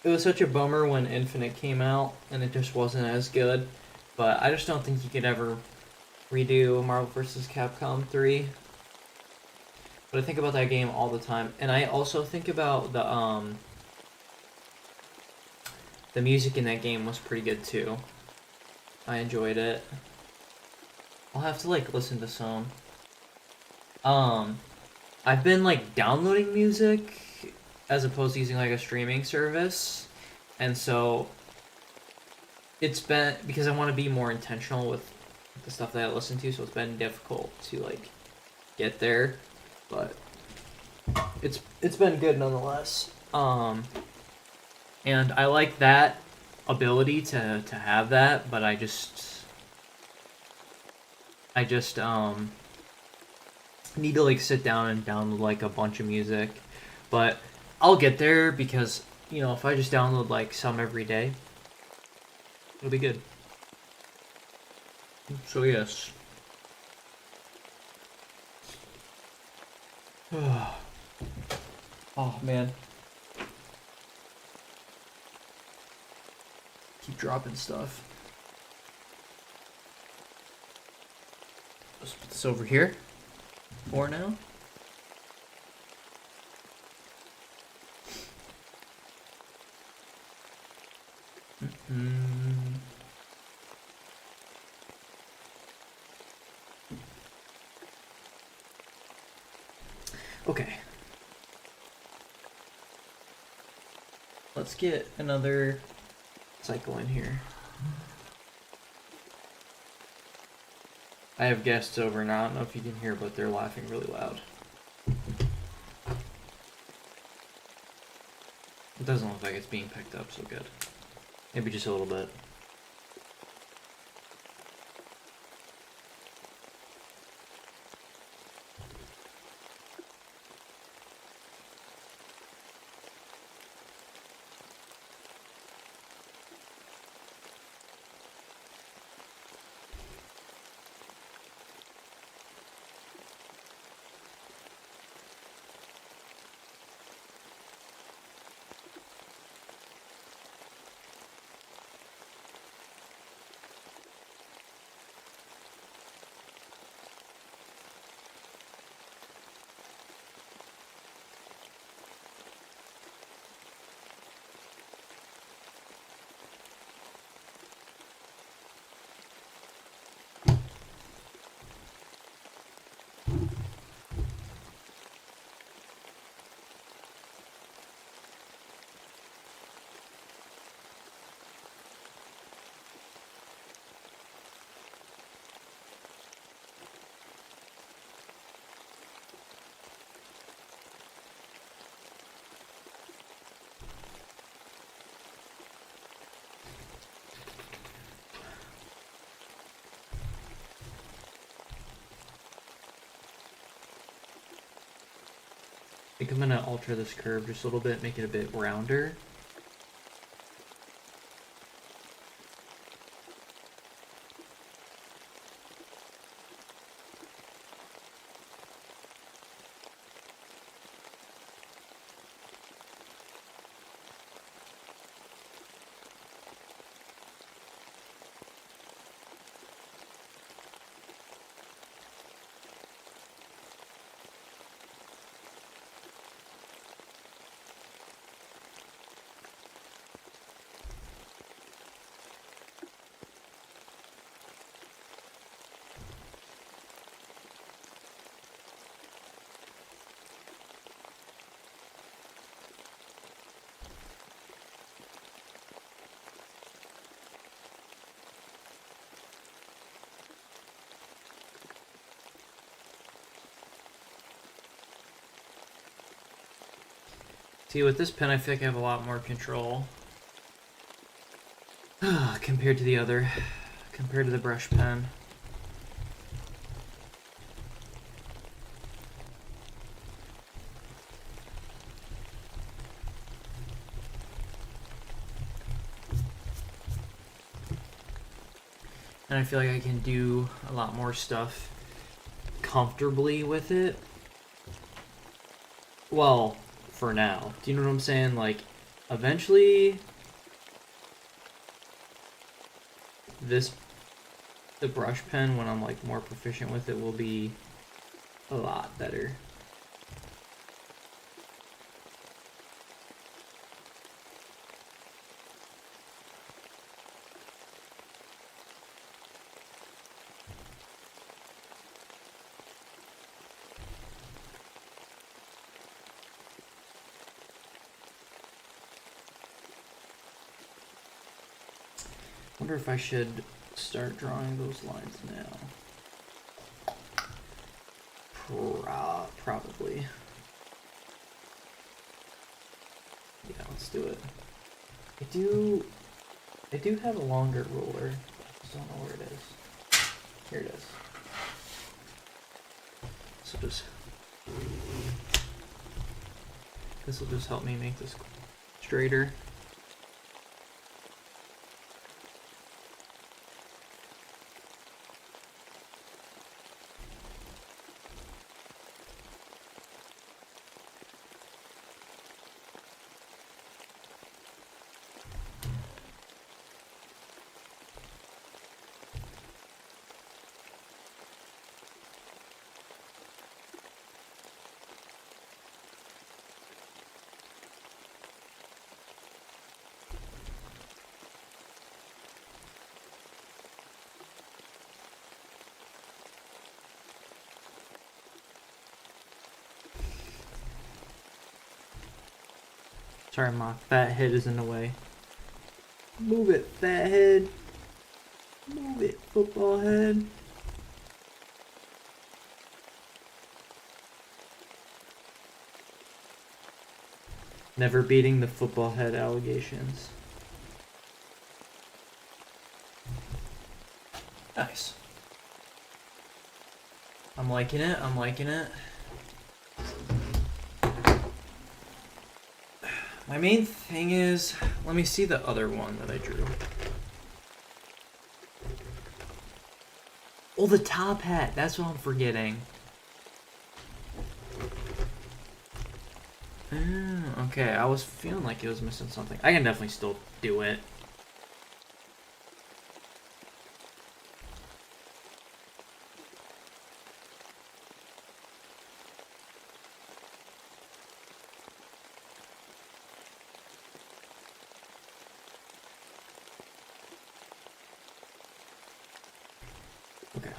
It was such a bummer when Infinite came out and it just wasn't as good. But I just don't think you could ever redo Marvel vs. Capcom 3. But I think about that game all the time. And I also think about the music in that game was pretty good too. I enjoyed it. I'll have to like listen to some. Um, I've been like downloading music as opposed to using like a streaming service, and so it's been because I want to be more intentional with the stuff that I listen to. So it's been difficult to like get there, but it's been good nonetheless. And I like that ability to have that, but I just need to like sit down and download like a bunch of music. But I'll get there because, you know, if I just download like some every day, it'll be good. So yes. Oh man. Keep dropping stuff. Let's put this over here for now. Okay. Let's get another cycle in here. I have guests over now. I don't know if you can hear, but they're laughing really loud. It doesn't look like it's being picked up so good. Maybe just a little bit. I think I'm gonna alter this curve just a little bit, make it a bit rounder. See, with this pen, I feel like I have a lot more control compared to the brush pen. And I feel like I can do a lot more stuff comfortably with it. Well, for now. Do you know what I'm saying? Like, eventually, the brush pen, when I'm like more proficient with it, will be a lot better. Wonder if I should start drawing those lines now. Probably. Yeah, let's do it. I do have a longer ruler. I just don't know where it is. Here it is. So this will just help me make this straighter. Sorry, my fat head is in the way. Move it, fat head. Move it, football head. Never beating the football head allegations. Nice. I'm liking it, I'm liking it. My main thing is, let me see the other one that I drew. Oh, the top hat, that's what I'm forgetting. Okay, I was feeling like it was missing something. I can definitely still do it. Okay.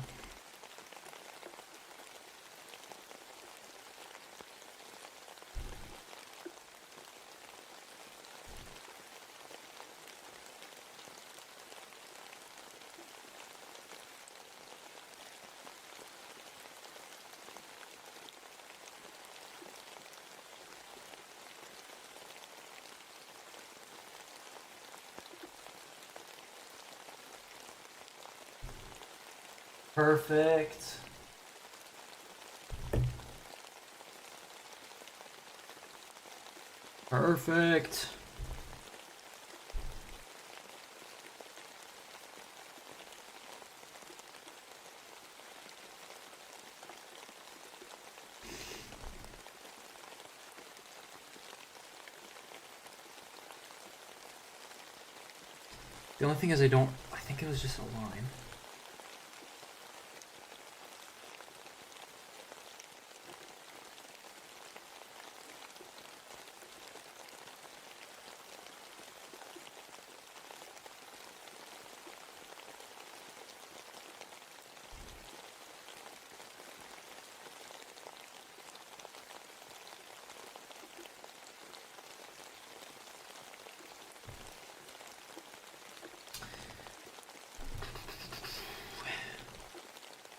Perfect. Perfect. The only thing is I think it was just a line.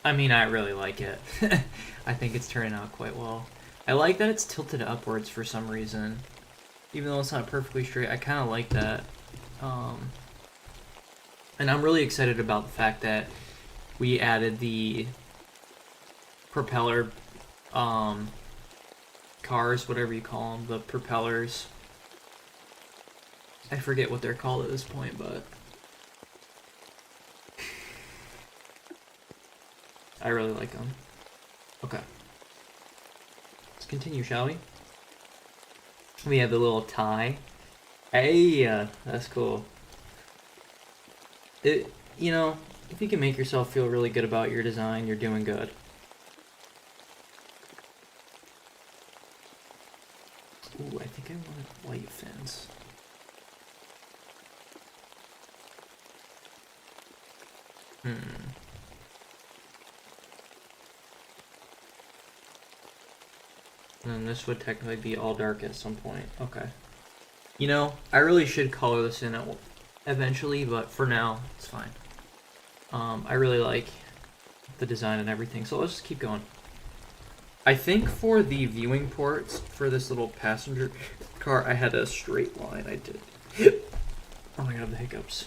I mean, I really like it. I think it's turning out quite well. I like that it's tilted upwards for some reason. Even though it's not perfectly straight, I kind of like that. And I'm really excited about the fact that we added the propeller cars, whatever you call them, the propellers. I forget what they're called at this point, but I really like them. Okay. Let's continue, shall we? We have the little tie. Hey, that's cool. You know, if you can make yourself feel really good about your design, you're doing good. Ooh, I think I wanted white fins. And this would technically be all dark at some point. Okay. You know, I really should color this in eventually, but for now, it's fine. I really like the design and everything, so let's just keep going. I think for the viewing ports for this little passenger car, I had a straight line. I did. Oh my god, the hiccups.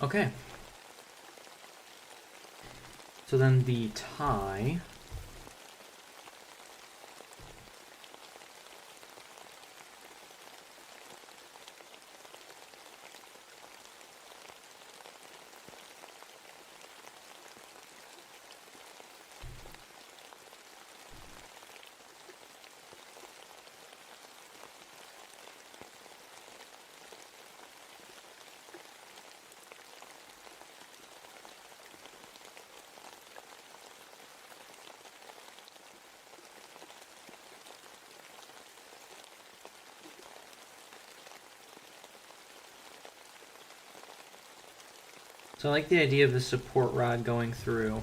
Okay. So then the tie. So I like the idea of the support rod going through.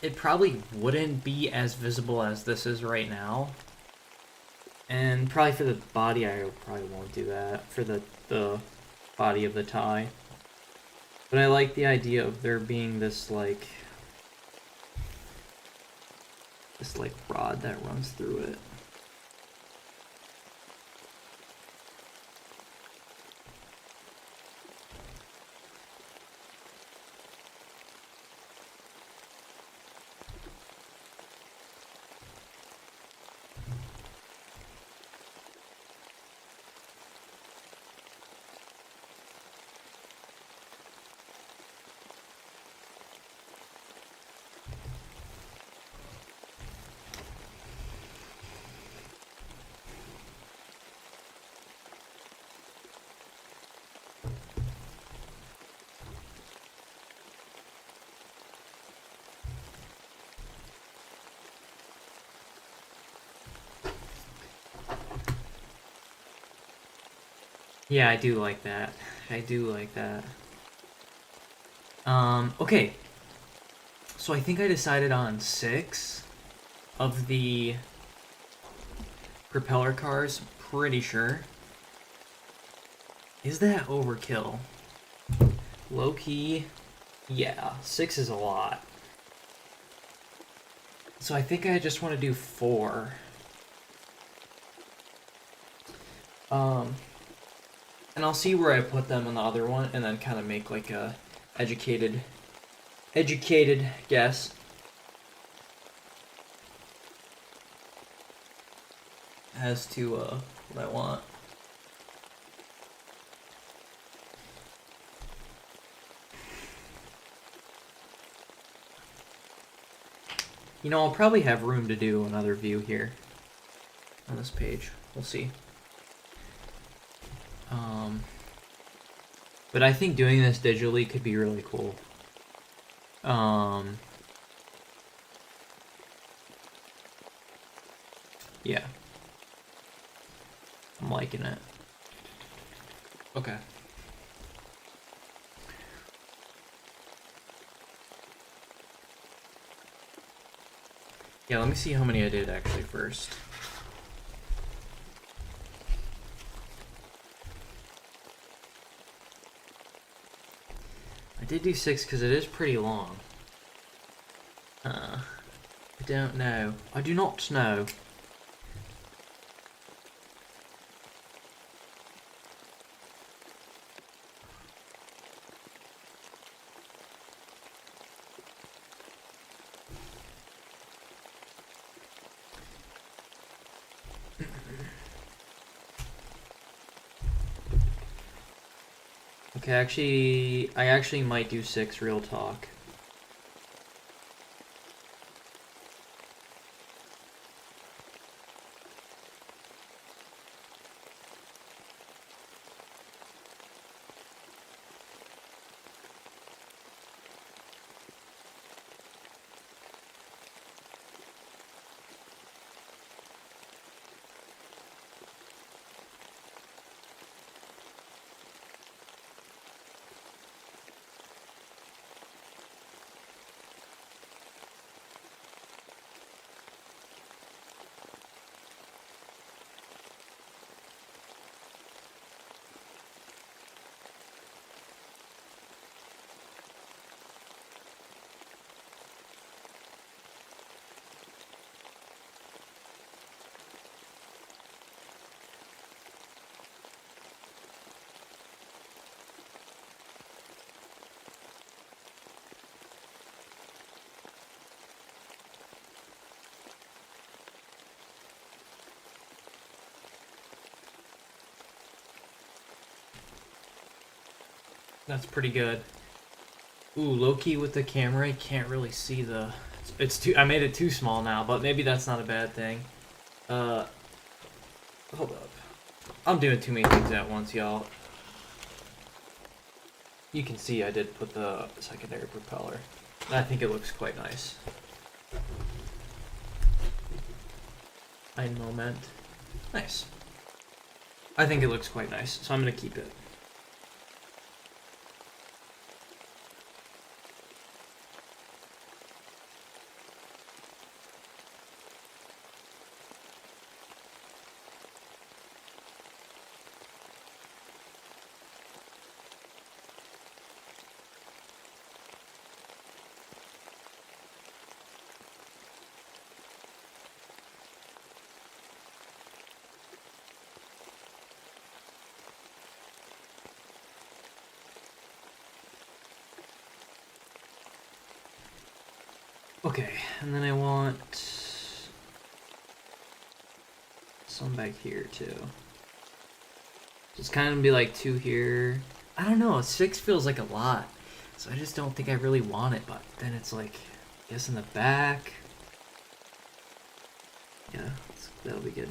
It probably wouldn't be as visible as this is right now. And probably for the body, I probably won't do that for the body of the tie. But I like the idea of there being this like rod that runs through it. Yeah, I do like that. I do like that. Okay. So I think I decided on 6 of the propeller cars, pretty sure. Is that overkill? Low key, yeah, 6 is a lot. So I think I just want to do 4. And I'll see where I put them in the other one, and then kind of make like a educated guess. As to what I want. You know, I'll probably have room to do another view here on this page. We'll see. But I think doing this digitally could be really cool. Yeah. I'm liking it. Okay. Yeah, let me see how many I did actually first. I did do 6 because it is pretty long. I don't know. I do not know. Okay, I actually might do 6, real talk. That's pretty good. Ooh, low-key with the camera, I can't really see the... It's too... I made it too small now, but maybe that's not a bad thing. Hold up. I'm doing too many things at once, y'all. You can see I did put the secondary propeller. I think it looks quite nice. Ein Moment. Nice. I think it looks quite nice, so I'm gonna keep it. Okay, and then I want some back here too. Just kind of be like 2 here. I don't know, 6 feels like a lot. So I just don't think I really want it, but then it's like, I guess in the back. Yeah, that'll be good.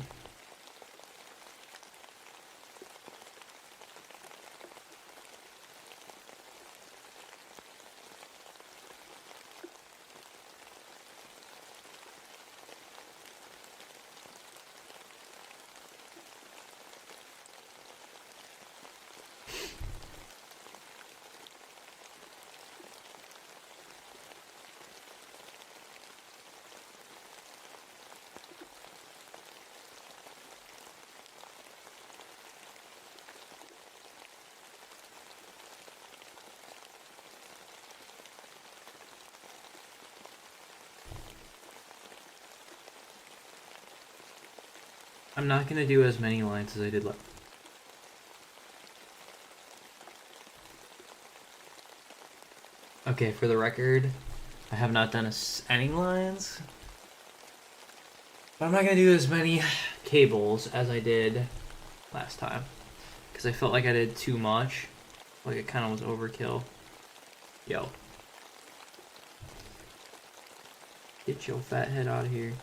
I'm not gonna do as many lines as I did last. Okay, for the record, I have not done any lines. But I'm not gonna do as many cables as I did last time. Because I felt like I did too much. Like it kind of was overkill. Yo. Get your fat head out of here.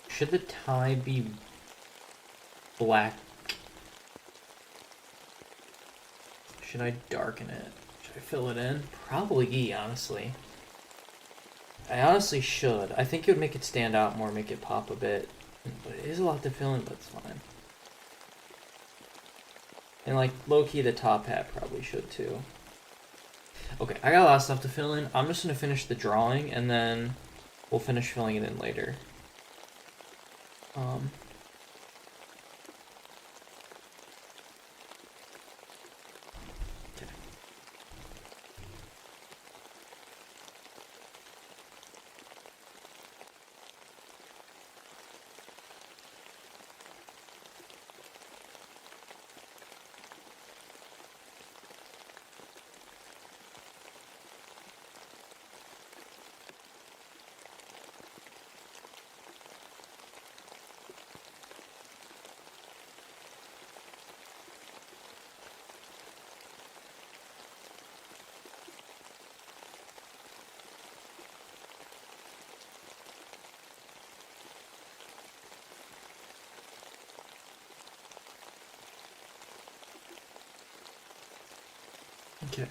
Should the tie be black? Should I darken it? Should I fill it in? Probably, honestly. I honestly should. I think it would make it stand out more, make it pop a bit. But it is a lot to fill in, but it's fine. And like, low-key the top hat probably should too. Okay, I got a lot of stuff to fill in. I'm just gonna finish the drawing and then we'll finish filling it in later. Okay. Okay.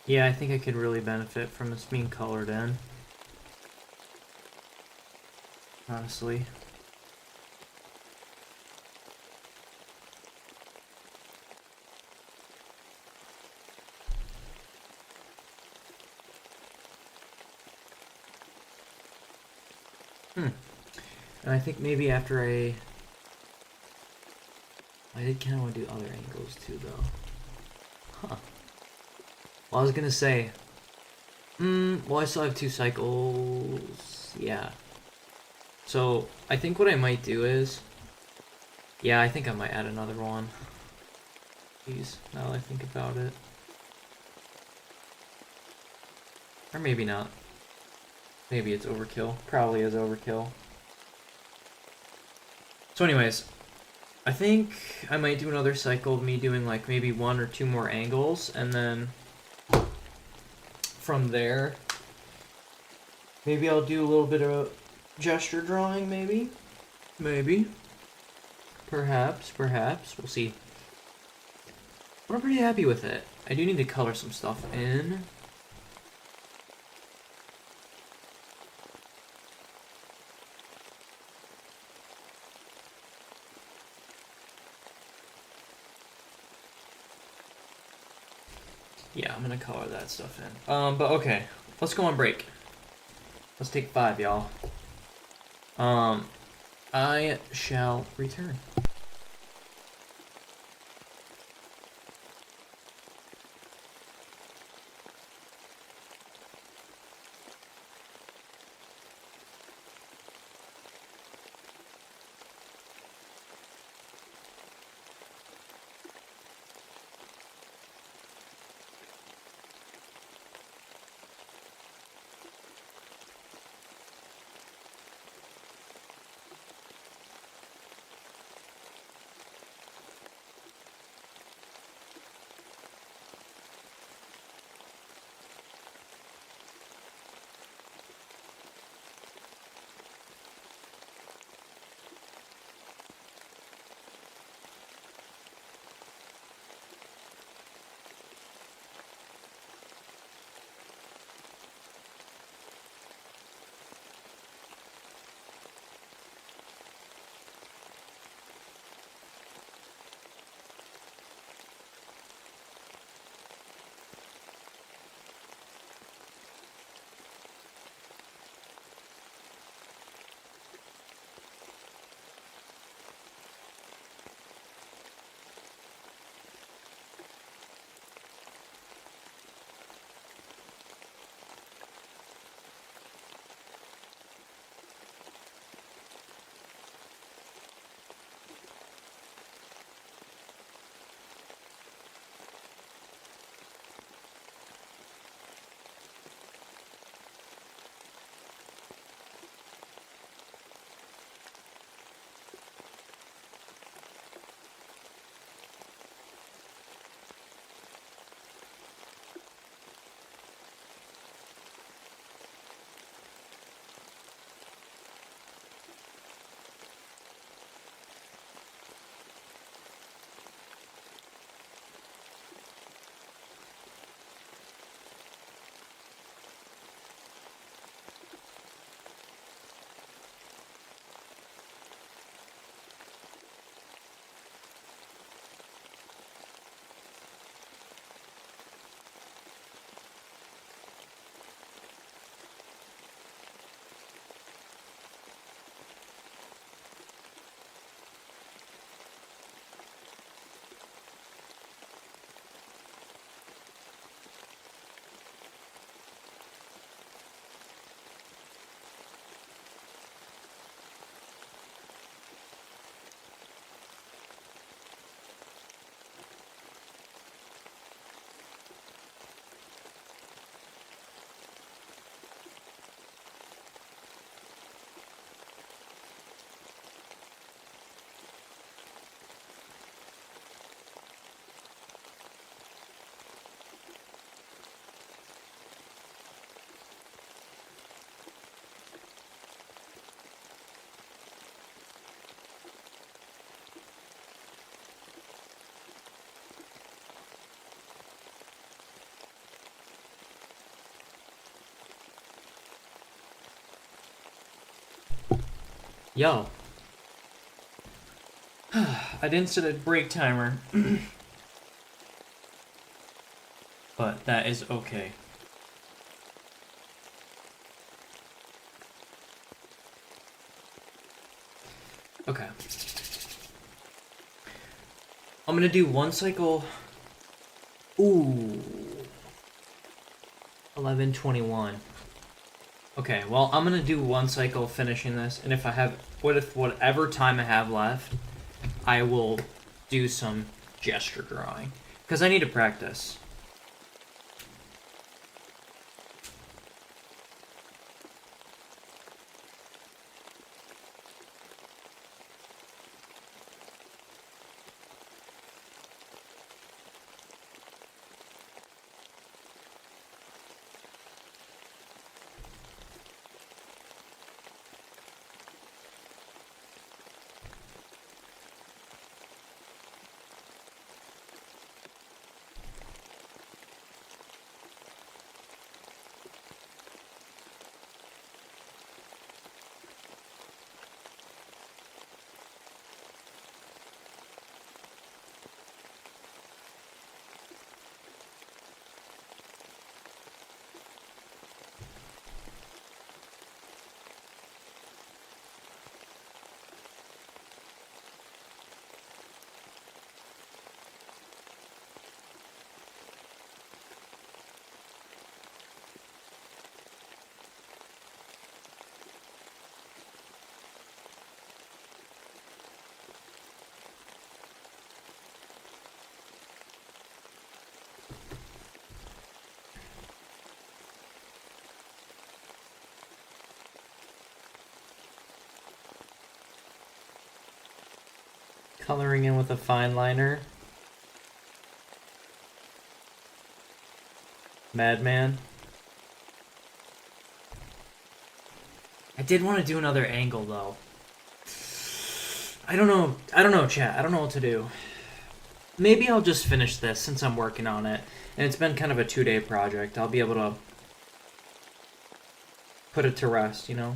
Yeah, I think I could really benefit from this being colored in. Honestly. And I think maybe after I did kind of want to do other angles too, though. Huh. Well, I was gonna say, well, I still have 2 cycles. Yeah. So, I think what I might do is, yeah, I think I might add another one. Jeez, now that I think about it. Or maybe not. Maybe it's overkill. Probably is overkill. So anyways, I think I might do another cycle of me doing like maybe 1 or 2 more angles, and then from there, maybe I'll do a little bit of gesture drawing, maybe? Maybe. Perhaps. We'll see. But I'm pretty happy with it. I do need to color some stuff in. Yeah, I'm gonna color that stuff in. But okay. Let's go on break. Let's take 5, y'all. I shall return. Yo. I didn't set a break timer. But that is okay. Okay. I'm gonna do one cycle. Ooh. 11:21. Okay, well, I'm gonna do one cycle finishing this, and if I have, whatever time I have left, I will do some gesture drawing. Because I need to practice. Coloring in with a fine liner. Madman. I did want to do another angle though. I don't know, chat. I don't know what to do. Maybe I'll just finish this since I'm working on it. And it's been kind of a 2-day project. I'll be able to put it to rest, you know?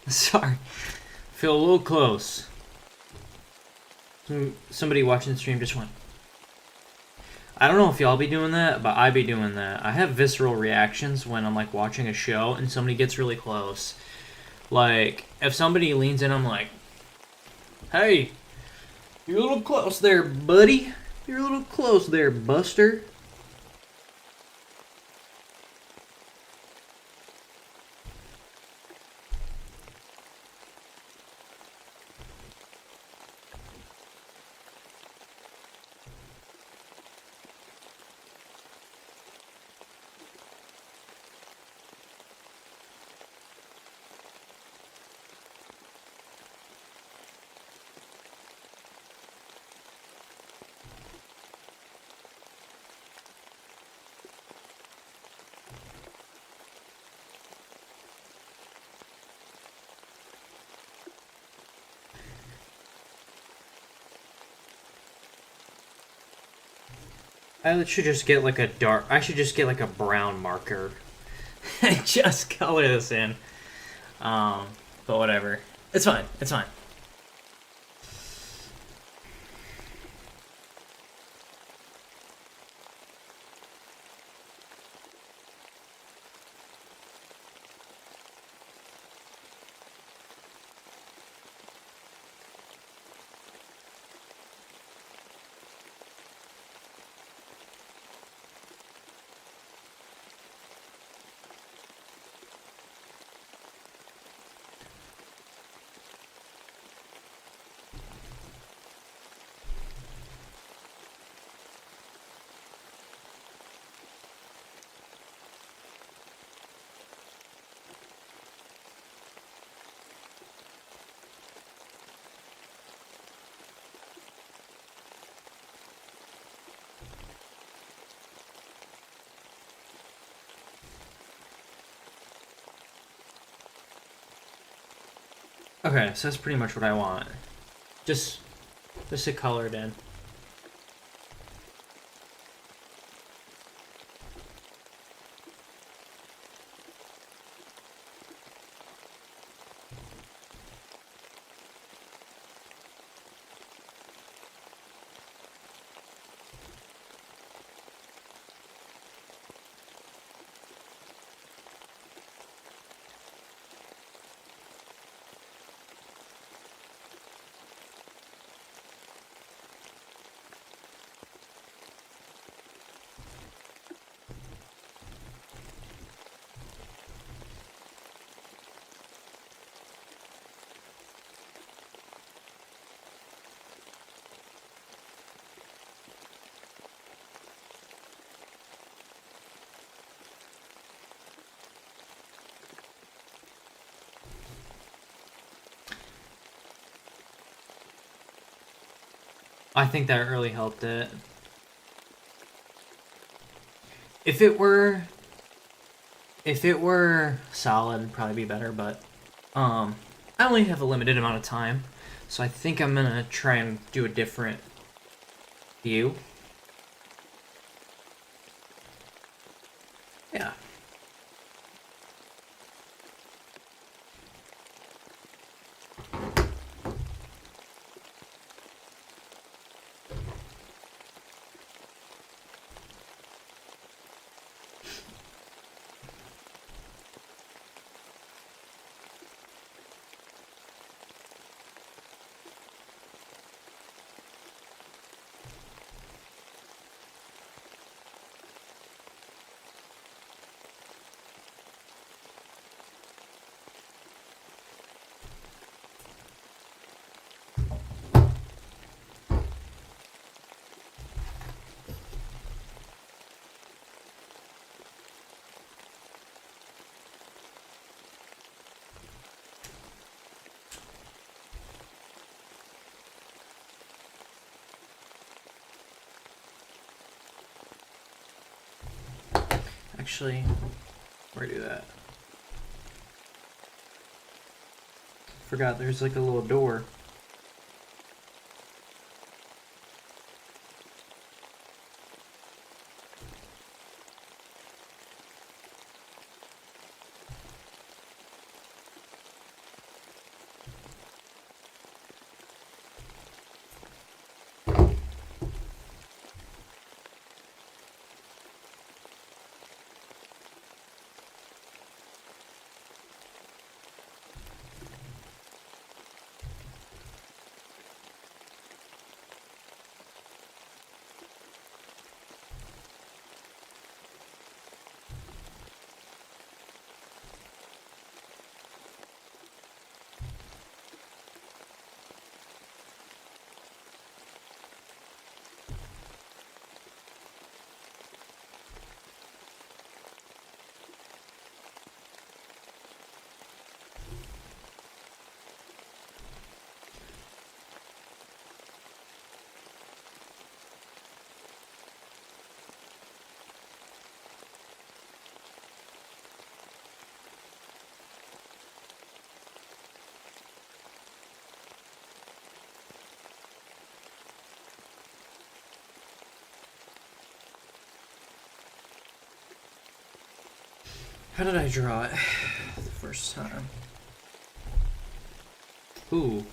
Sorry. Feel a little close. Somebody watching the stream just went. I don't know if y'all be doing that, but I be doing that. I have visceral reactions when I'm like watching a show and somebody gets really close. Like, if somebody leans in, I'm like, hey, you're a little close there, buddy. You're a little close there, Buster. I should just get like a dark. I should just get like a brown marker and just color this in. But whatever. It's fine. It's fine. Okay, so that's pretty much what I want. Just to color it in. I think that really helped it. If it were solid, it'd probably be better, but I only have a limited amount of time, so I think I'm gonna try and do a different view. Yeah. Actually, where do that? Forgot there's like a little door. How did I draw it the first time? Ooh.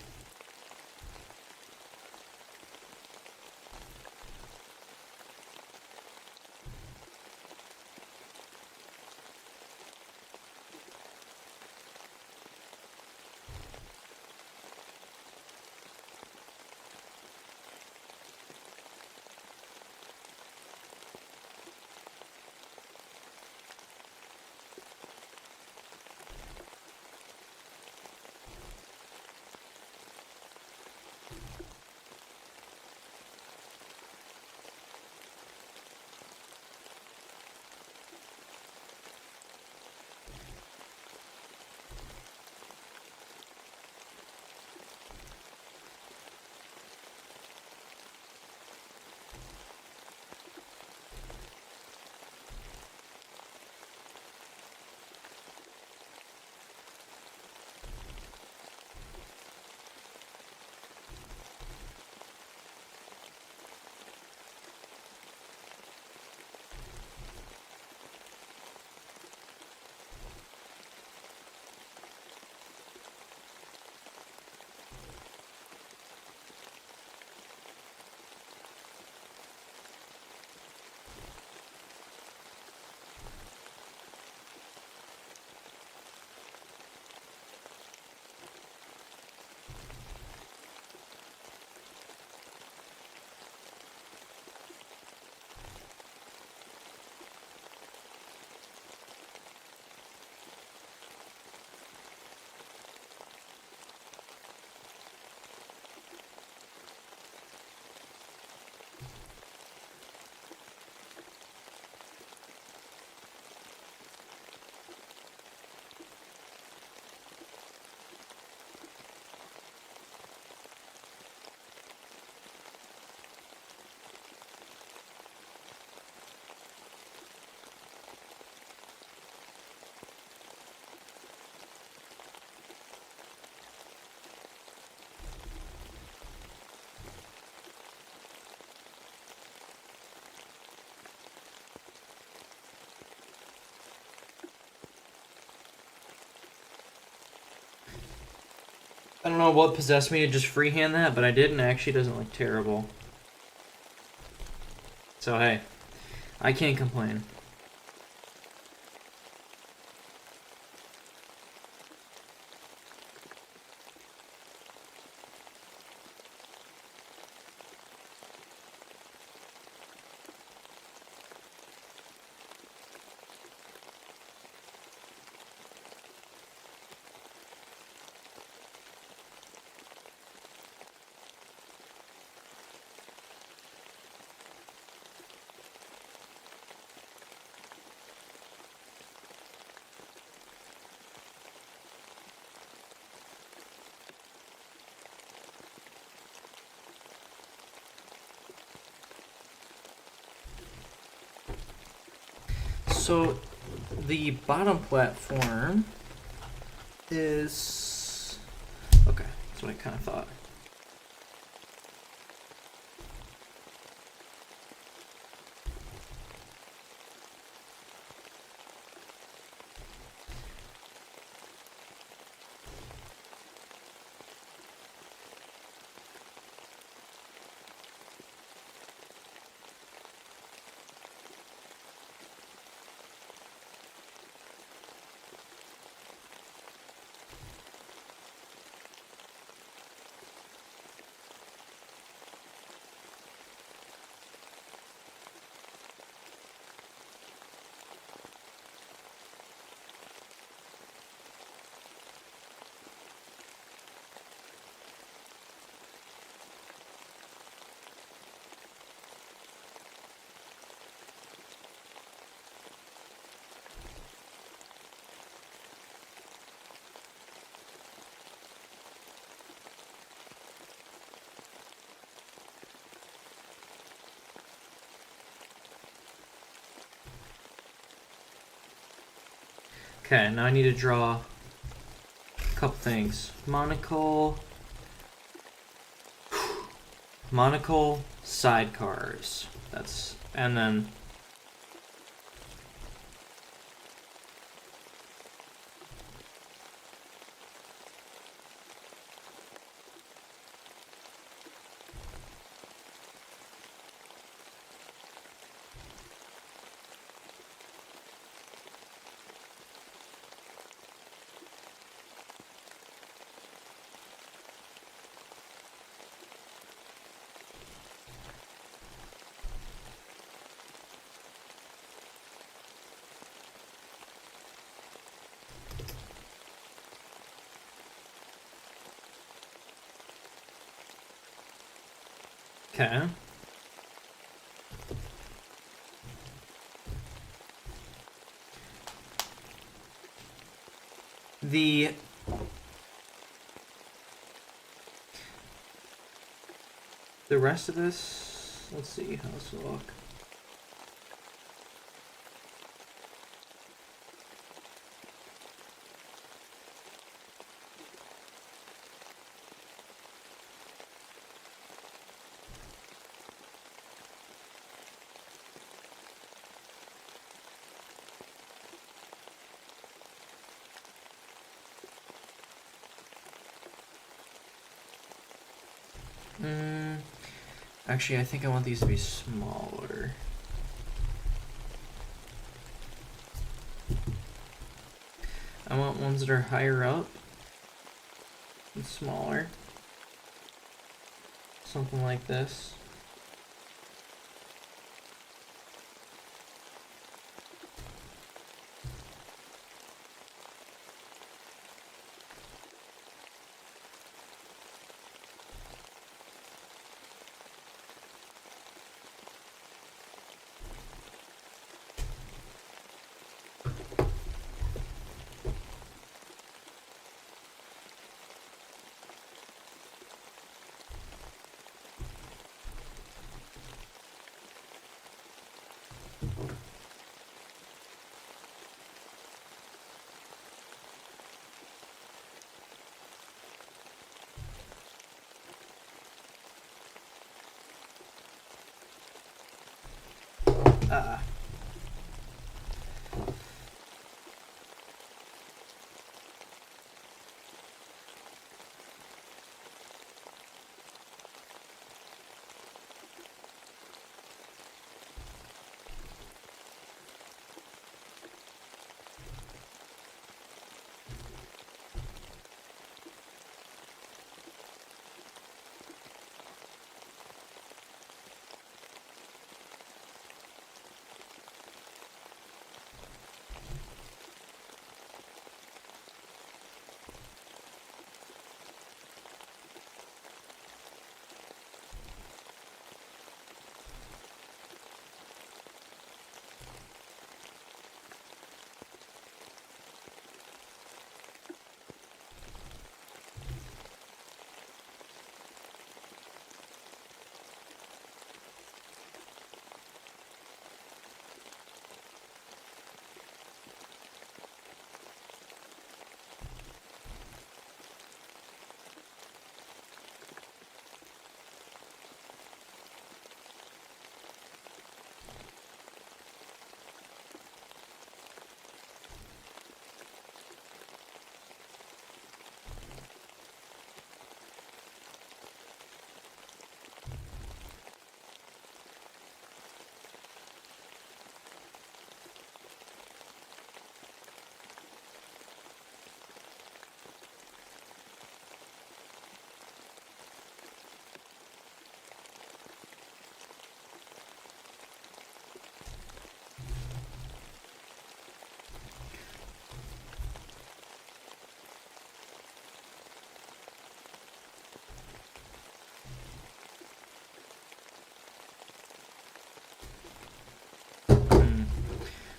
don't know what possessed me to just freehand that, but I did, and it actually doesn't look terrible. So hey, I can't complain. So, the bottom platform is... Okay, that's what I kind of thought. Okay, now I need to draw a couple things. Monocle, sidecars. That's, and then okay. The rest of this, let's see how this will look. Actually, I think I want these to be smaller. I want ones that are higher up and smaller. Something like this.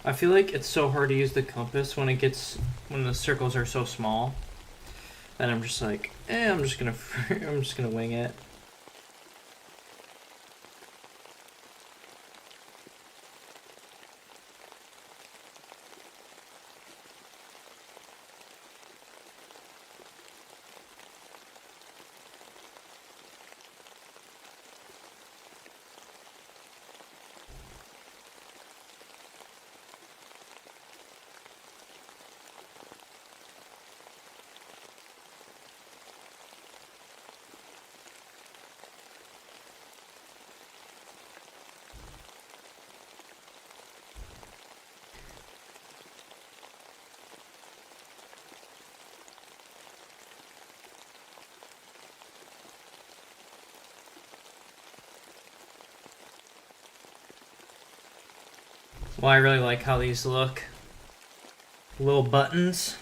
I feel like it's so hard to use the compass when when the circles are so small. And I'm just like, I'm just gonna I'm just gonna wing it. Well, I really like how these look. Little buttons.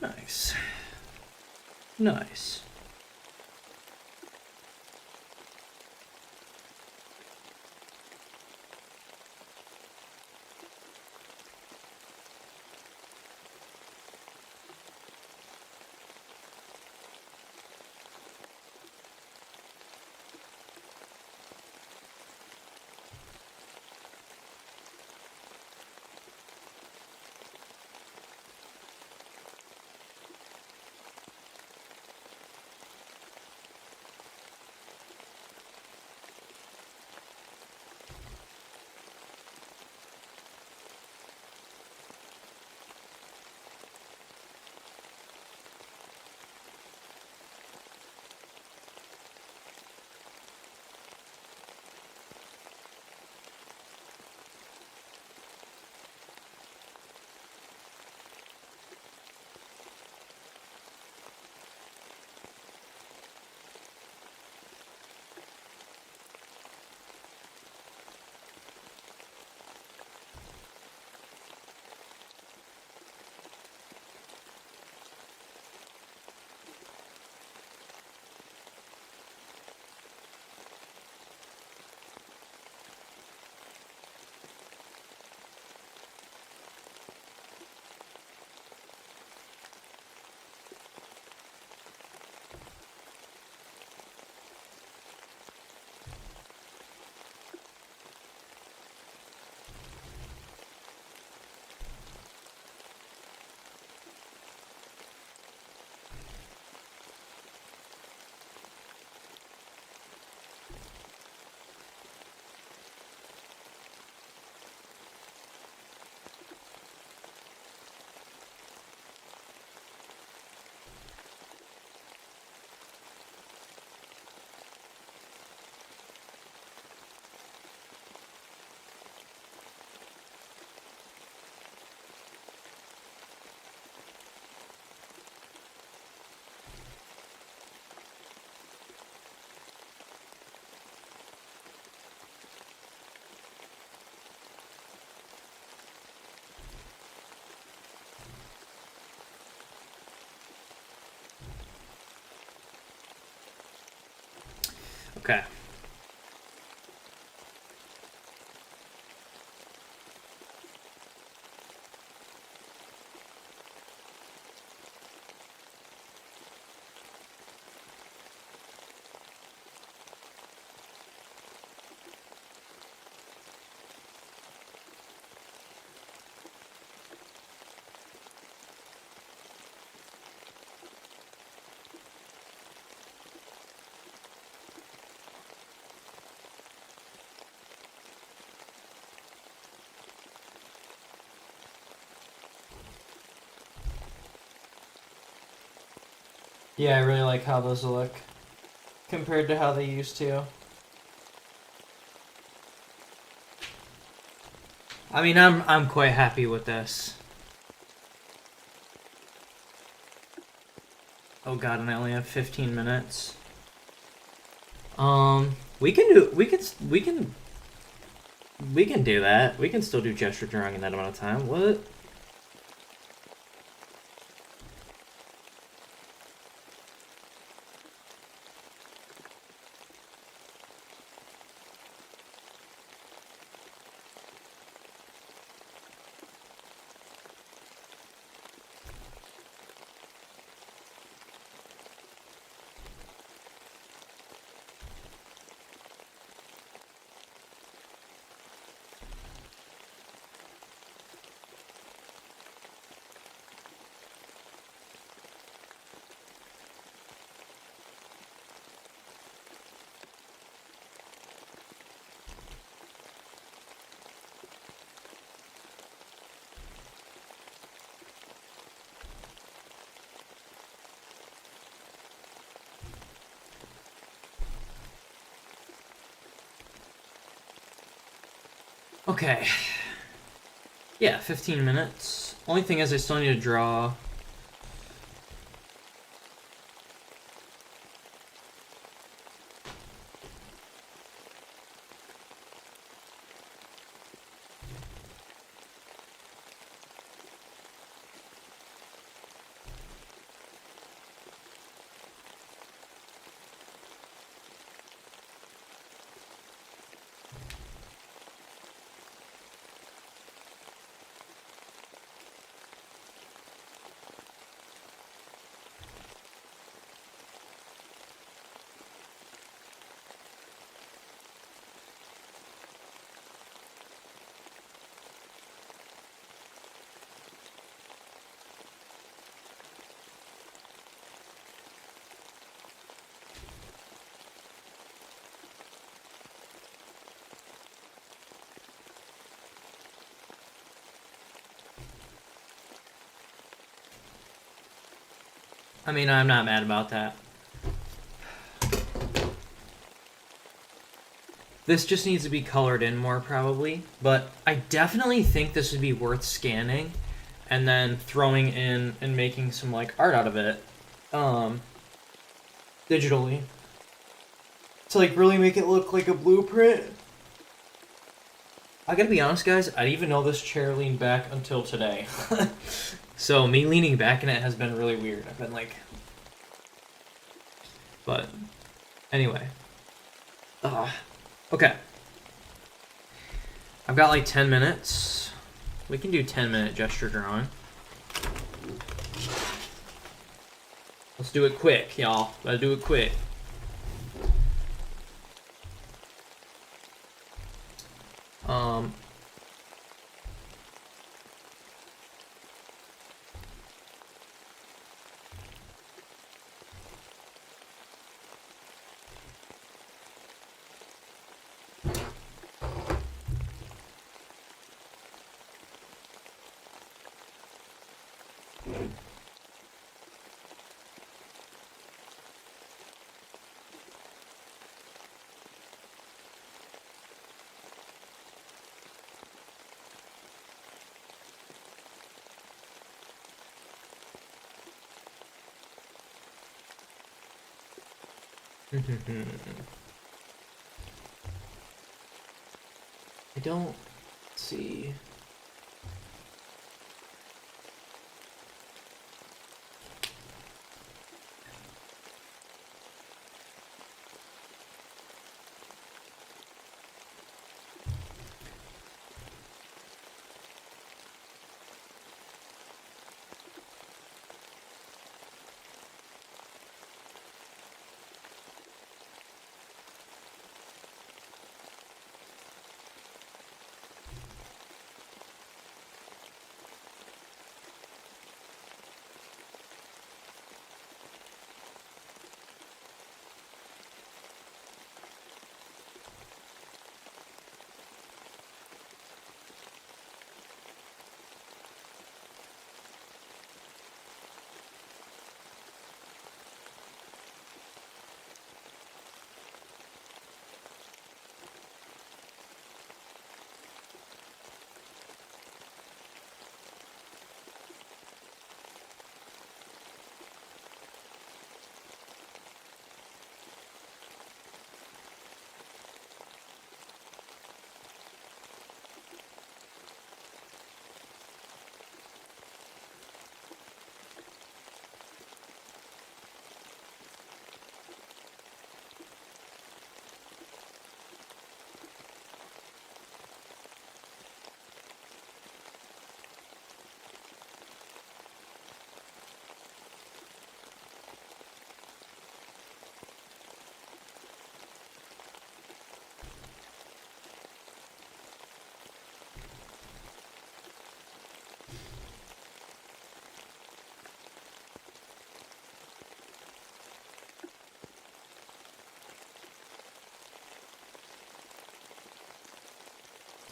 Nice. Nice. Okay. Yeah, I really like how those look compared to how they used to. I mean, I'm quite happy with this. Oh god, and I only have 15 minutes. We can do that. We can still do gesture drawing in that amount of time. What? Okay. Yeah, 15 minutes. Only thing is I still need to draw. I mean, I'm not mad about that. This just needs to be colored in more, probably. But I definitely think this would be worth scanning and then throwing in and making some, like, art out of it. Digitally. To, like, really make it look like a blueprint. I gotta be honest, guys, I didn't even know this chair leaned back until today. So, me leaning back in it has been really weird. I've been, like... But, anyway. Okay. I've got like 10 minutes. We can do 10-minute gesture drawing. Let's do it quick, y'all. Let's do it quick. I don't see...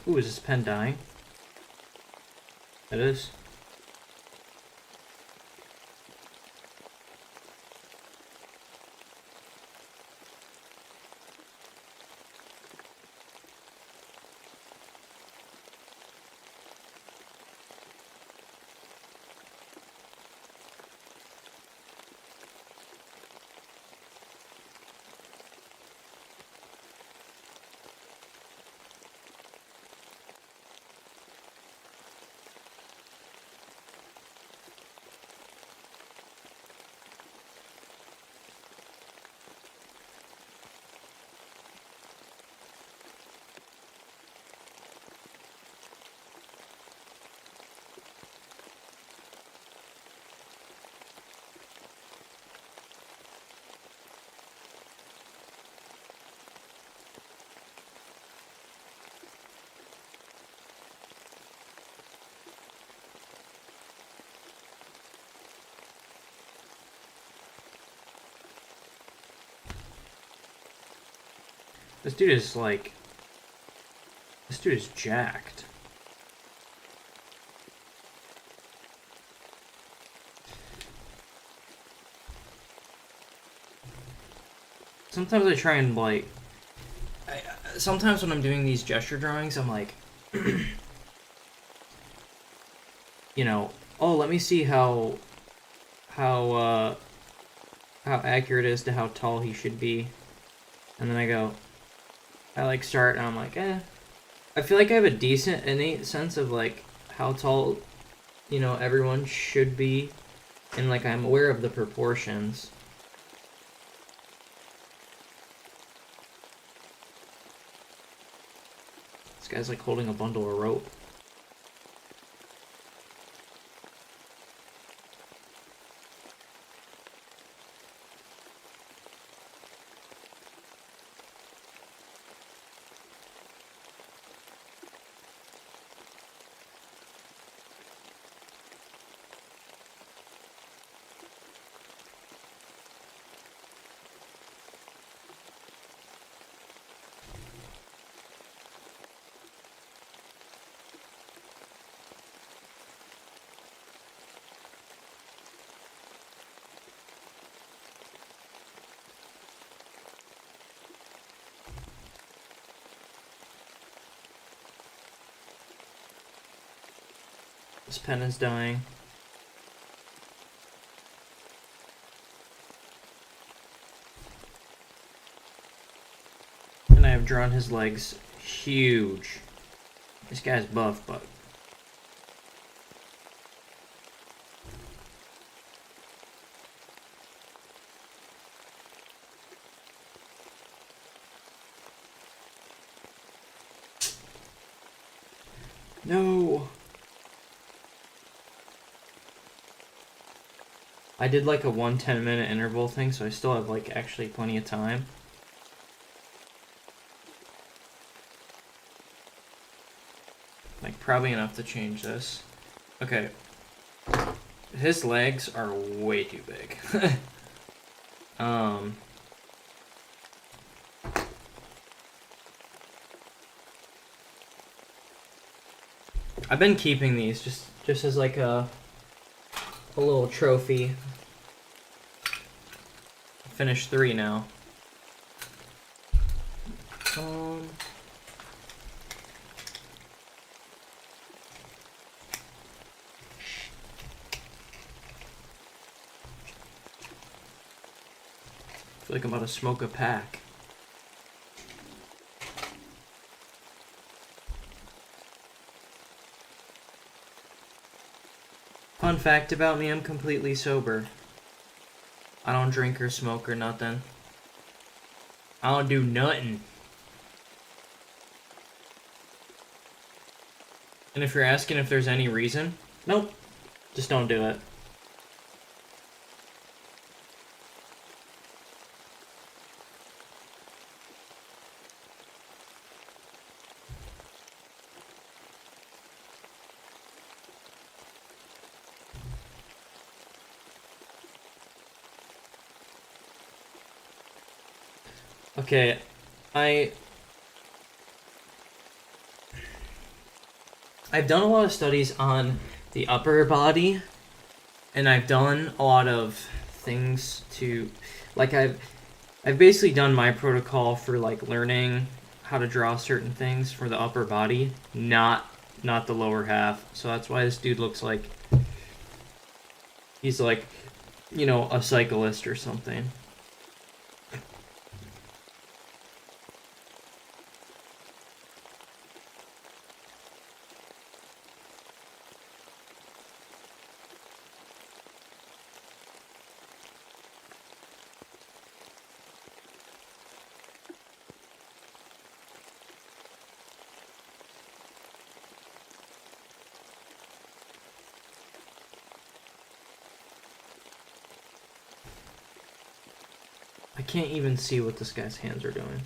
Ooh, is this pen dying? It is. This dude is like... This dude is jacked. Sometimes I try and, like... sometimes when I'm doing these gesture drawings, I'm like... you know, oh, let me see how accurate it is to how tall he should be. And then I like start and I'm like, I feel like I have a decent innate sense of like how tall, you know, everyone should be. And like I'm aware of the proportions. This guy's like holding a bundle of rope. This pen is dying. And I have drawn his legs huge. This guy's buff, but... No! I did like a 10-minute interval thing, so I still have like actually plenty of time. Like probably enough to change this. Okay. His legs are way too big. I've been keeping these just as like a little trophy. Finished 3 now. I feel like I'm about to smoke a pack. Fun fact about me, I'm completely sober. I don't drink or smoke or nothing. I don't do nothing. And if you're asking if there's any reason, nope. Just don't do it. Okay, I've done a lot of studies on the upper body, and I've done a lot of things to, like I've basically done my protocol for like learning how to draw certain things for the upper body, not the lower half. So that's why this dude looks like he's like, you know, a cyclist or something. I can't even see what this guy's hands are doing.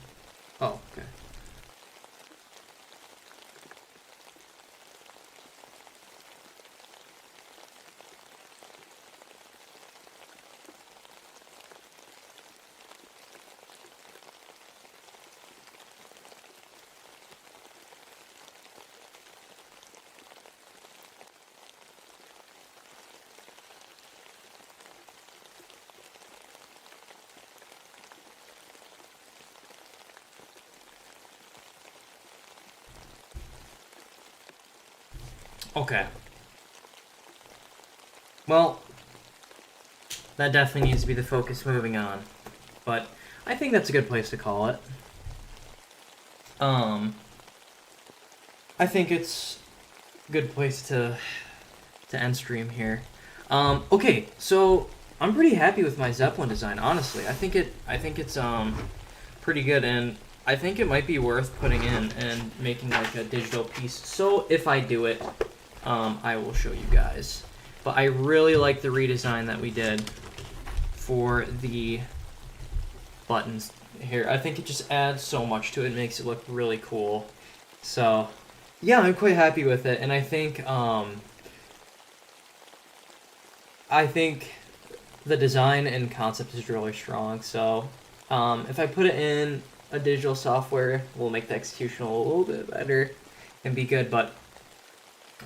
Oh, okay. Okay. Well, that definitely needs to be the focus moving on. But I think that's a good place to call it. I think it's a good place to end stream here. Okay, so I'm pretty happy with my Zeppelin design, honestly. I think it's pretty good, and I think it might be worth putting in and making like a digital piece. So if I do it, I will show you guys. But I really like the redesign that we did for the buttons here. I think it just adds so much to it, makes it look really cool. So yeah, I'm quite happy with it, and I think the design and concept is really strong. So if I put it in a digital software, we'll make the execution a little bit better and be good. But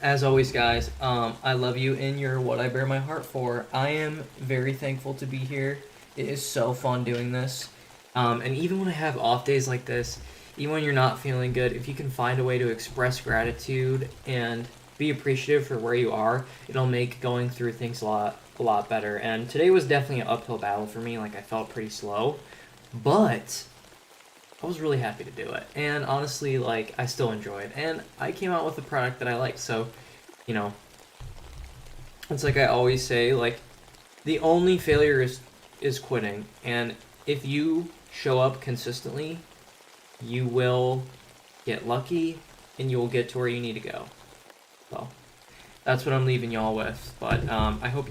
as always, guys, I love you, and you're what I bear my heart for. I am very thankful to be here. It is so fun doing this. And even when I have off days like this, even when you're not feeling good, if you can find a way to express gratitude and be appreciative for where you are, it'll make going through things a lot better. And today was definitely an uphill battle for me. Like, I felt pretty slow, but I was really happy to do it. And honestly, like, I still enjoy it. And I came out with a product that I like. So, you know, it's like I always say, like, the only failure is quitting. And if you show up consistently, you will get lucky and you will get to where you need to go. So that's what I'm leaving y'all with. But I hope